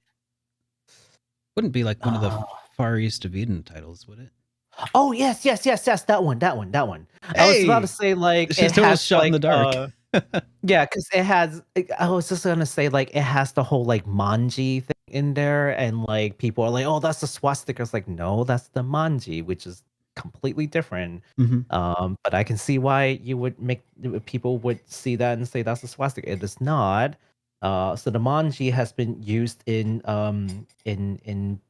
wouldn't be like one of the uh, Far East of Eden titles, would it? oh yes, yes, yes, yes, that one. I was about to Hey, say like it she's almost has shot in like the dark. yeah, because it has. I was just gonna say, like, it has the whole like manji thing in there, and like people are like, "Oh, that's the swastika." It's like, no, that's the manji, which is completely different. Mhm. But I can see why you would make people would see that and say that's a swastika. It is not. So the manji has been used in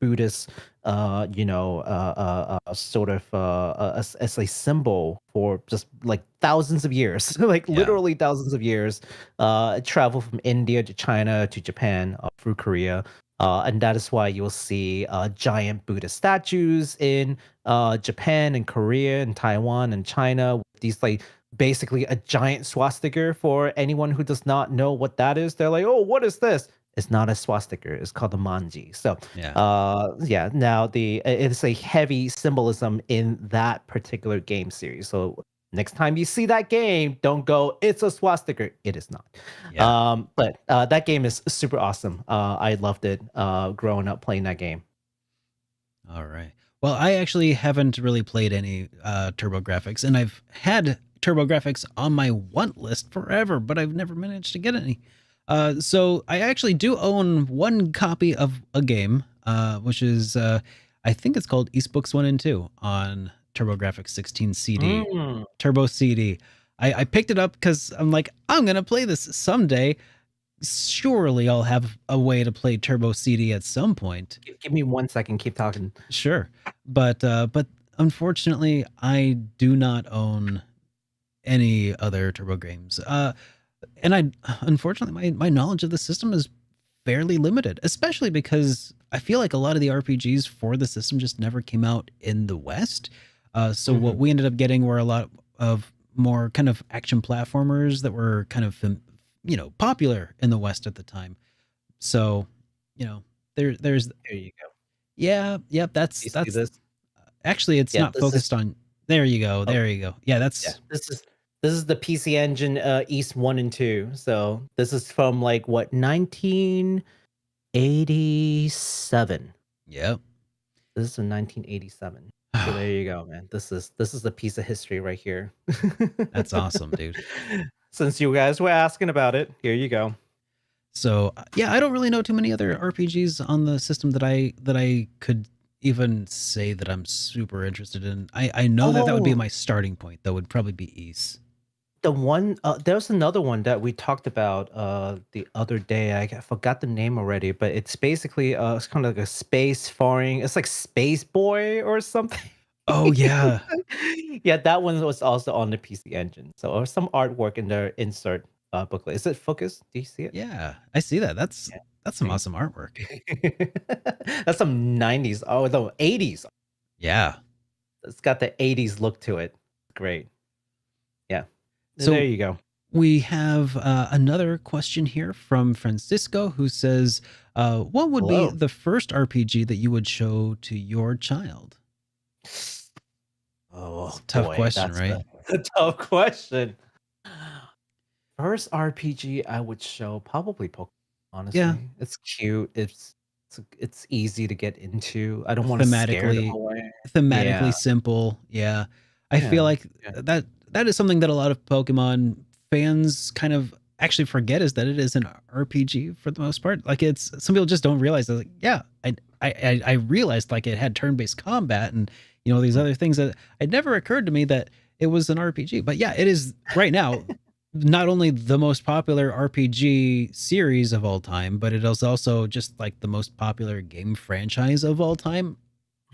Buddhist sort of as a symbol for just like thousands of years, like Yeah. literally thousands of years. Travel from India to China to Japan through Korea. And that is why you'll see giant Buddha statues in Japan and Korea and Taiwan and China. With these like basically a giant swastika. For anyone who does not know what that is, they're like, "Oh, what is this?" It's not a swastika. It's called a manji. So Yeah. yeah, now it's a heavy symbolism in that particular game series. So next time you see that game, don't go, it's a swastika. It is not. Yeah. But that game is super awesome. I loved it growing up playing that game. All right. Well, I actually haven't really played any TurboGrafx, and I've had TurboGrafx on my want list forever, but I've never managed to get any. So I actually do own one copy of a game, which is I think it's called East Books 1 and 2 on TurboGrafx 16 CD, Mm. Turbo CD. I picked it up because I'm like, I'm gonna play this someday. Surely I'll have a way to play Turbo CD at some point. Give me 1 second. Keep talking. Sure, but unfortunately, I do not own any other Turbo games. And I unfortunately my knowledge of the system is fairly limited, especially because I feel like a lot of the RPGs for the system just never came out in the West. So what we ended up getting were a lot of more kind of action platformers that were kind of popular in the West at the time. So there's There you go. yeah, yep, You see this? actually it's Yeah, not this is focused on. There you go. oh, There you go. Yeah, yeah. that's This is the PC Engine East 1 and 2. So this is from like what 1987. yep. This is in 1987. So there you go, man. This is the piece of history right here. That's awesome, dude. Since you guys were asking about it, here you go. So yeah, I don't really know too many other RPGs on the system that I could even say that I'm super interested in. I know that would be Oh, my starting point. That would probably be Ys. the one there's another one that we talked about the other day. I forgot the name already, but it's basically it's kind of like a space faring. It's like Space Boy or something. Oh yeah, Yeah, that one was also on the PC Engine. So some artwork in the insert booklet. Is it focused? Do you see it? yeah. I see that. That's Yeah. some See? awesome artwork. That's some 90s. Oh, no, 80s. Yeah. It's got the 80s look to it. Great. Yeah. So There you go. we have another question here from Francisco who says, "What would be Hello. the first RPG that you would show to your child?" Oh, Tough boy, question, that's right? a tough question. First RPG I would show probably Pokemon. Yeah, Honestly, it's cute. It's easy to get into. I don't want to scare them thematically away. Yeah, thematically simple. Yeah. I feel yeah, like yeah. that is something that a lot of Pokemon fans kind of actually forget, is that it is an RPG for the most part. Like, it's some people just don't realize that, like, yeah, I realized like it had turn-based combat and these other things that it never occurred to me that it was an RPG. But yeah, it is right now not only the most popular RPG series of all time, but it is also just like the most popular game franchise of all time.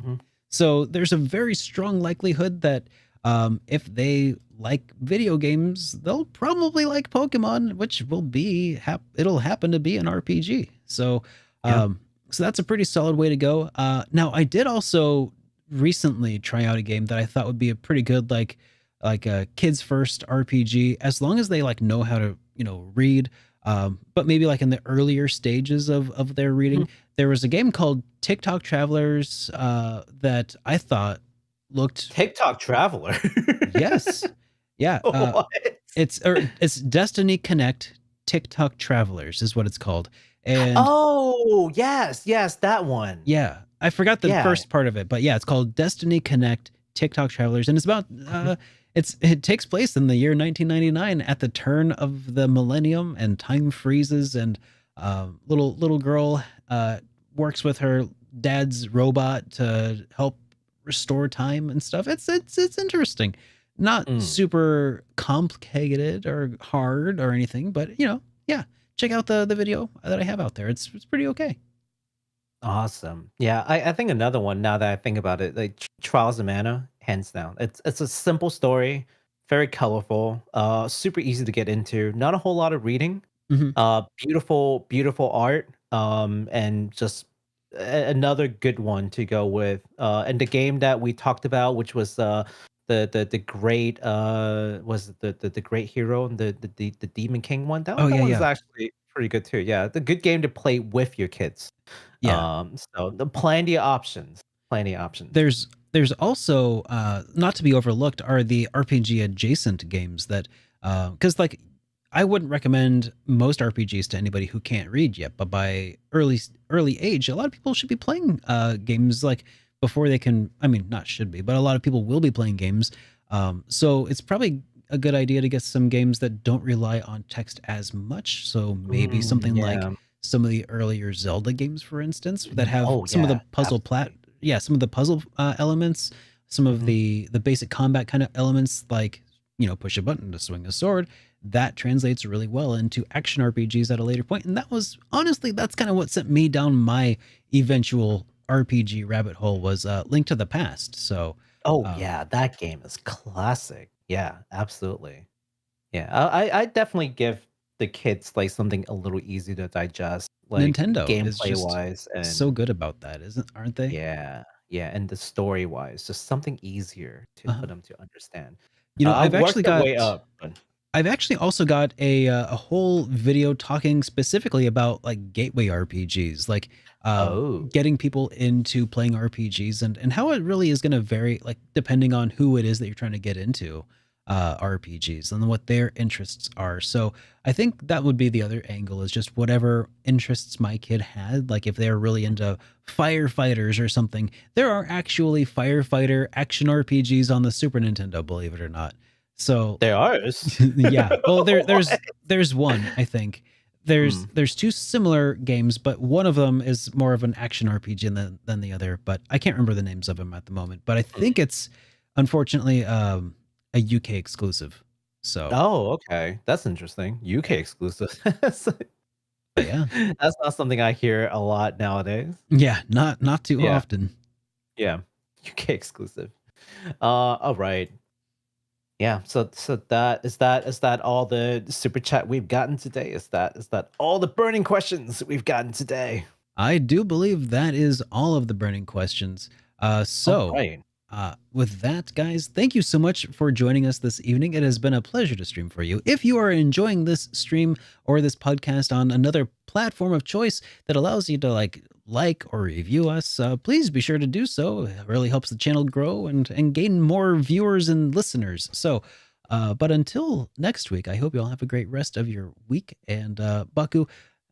Mhm. So there's a very strong likelihood that if they like video games, they'll probably like Pokemon, which will be it'll happen to be an RPG. So Yeah. so that's a pretty solid way to go. Now I did also recently try out a game that I thought would be a pretty good like a kids first RPG, as long as they like know how to read. But maybe like in the earlier stages of their Mhm. reading, there was a game called TikTok Travelers that I thought looked. TikTok Traveler. Yes, yeah. What? It's Destiny Connect TikTok Travelers is what it's called, and Oh, yes, yes, that one. yeah, I forgot the Yeah. first part of it, but yeah, it's called Destiny Connect TikTok Travelers, and it's about it takes place in the year 1999 at the turn of the millennium, and time freezes, and little girl works with her dad's robot to help restore time and stuff. It's interesting, not Mm. super complicated or hard or anything, but yeah, check out the video that I have out there. It's pretty okay. Awesome. Yeah, I think another one, now that I think about it, like Trials of Mana, hands down. It's a simple story, very colorful, super easy to get into, not a whole lot of reading, Mhm. beautiful art, and just another good one to go with. And the game that we talked about, which was the great was it the great hero and the Demon King one. Oh That yeah, one is yeah, actually pretty good too. Yeah, the good game to play with your kids. yeah. So the plenty of options. Plenty of options. There's also not to be overlooked are the RPG adjacent games that because like I wouldn't recommend most RPGs to anybody who can't read yet, but by early age, a lot of people should be playing games like before they can. I mean, not should be, but a lot of people will be playing games. So it's probably a good idea to get some games that don't rely on text as much. So maybe something like Yeah. some of the earlier Zelda games, for instance, that have Oh some of the yeah, absolutely. some of the puzzle elements. some of Mhm. the basic combat kind of elements, like, you know, push a button to swing a sword, that translates really well into action RPGs at a later point. And that was honestly, that's kind of what sent me down my eventual RPG rabbit hole, was Link to the Past. So, Oh, um, yeah, that game is classic. Yeah, absolutely. Yeah, I definitely give the kids, like, something a little easy to digest, like, Nintendo is just gameplay-wise so and good about that, aren't they? yeah, yeah, and the story-wise, just something easier for Uh-huh. them to understand. You know, I've worked their way up, but I've actually also got a whole video talking specifically about like gateway RPGs, like oh, getting people into playing RPGs, and how it really is going to vary, like depending on who it is that you're trying to get into RPGs and what their interests are. So I think that would be the other angle, is just whatever interests my kid had. Like if they're really into firefighters or something, there are actually firefighter action RPGs on the Super Nintendo, believe it or not. So they're ours. yeah. Well, What? there's one, I think. Mm, There's two similar games, but one of them is more of an action RPG than the other, but I can't remember the names of them at the moment. But I mm. think it's unfortunately a UK exclusive. So, Oh, okay, that's interesting. yeah. UK exclusive. But yeah. That's not something I hear a lot nowadays. Yeah, not too Yeah, often. yeah, UK exclusive. Alright. Yeah, so that all the super chat we've gotten today? Is that all the burning questions we've gotten today? I do believe that is all of the burning questions. So, Alright. with that, guys, thank you so much for joining us this evening. It has been a pleasure to stream for you. If you are enjoying this stream or this podcast on another platform of choice that allows you to like or review us, please be sure to do so. It really helps the channel grow and gain more viewers and listeners. So, but until next week, I hope you all have a great rest of your week. And Baku,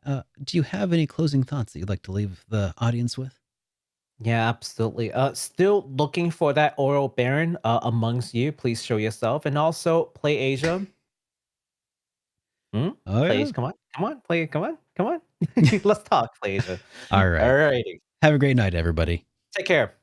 do you have any closing thoughts that you'd like to leave the audience with? Yeah, absolutely. Still looking for that oral baron amongst you. Please show yourself. And also play Asia. Hmm? Oh Play yeah. Asia. Come on, play come on, come on. Let's talk, play Asia. All right. Alrighty. Have a great night, everybody. Take care.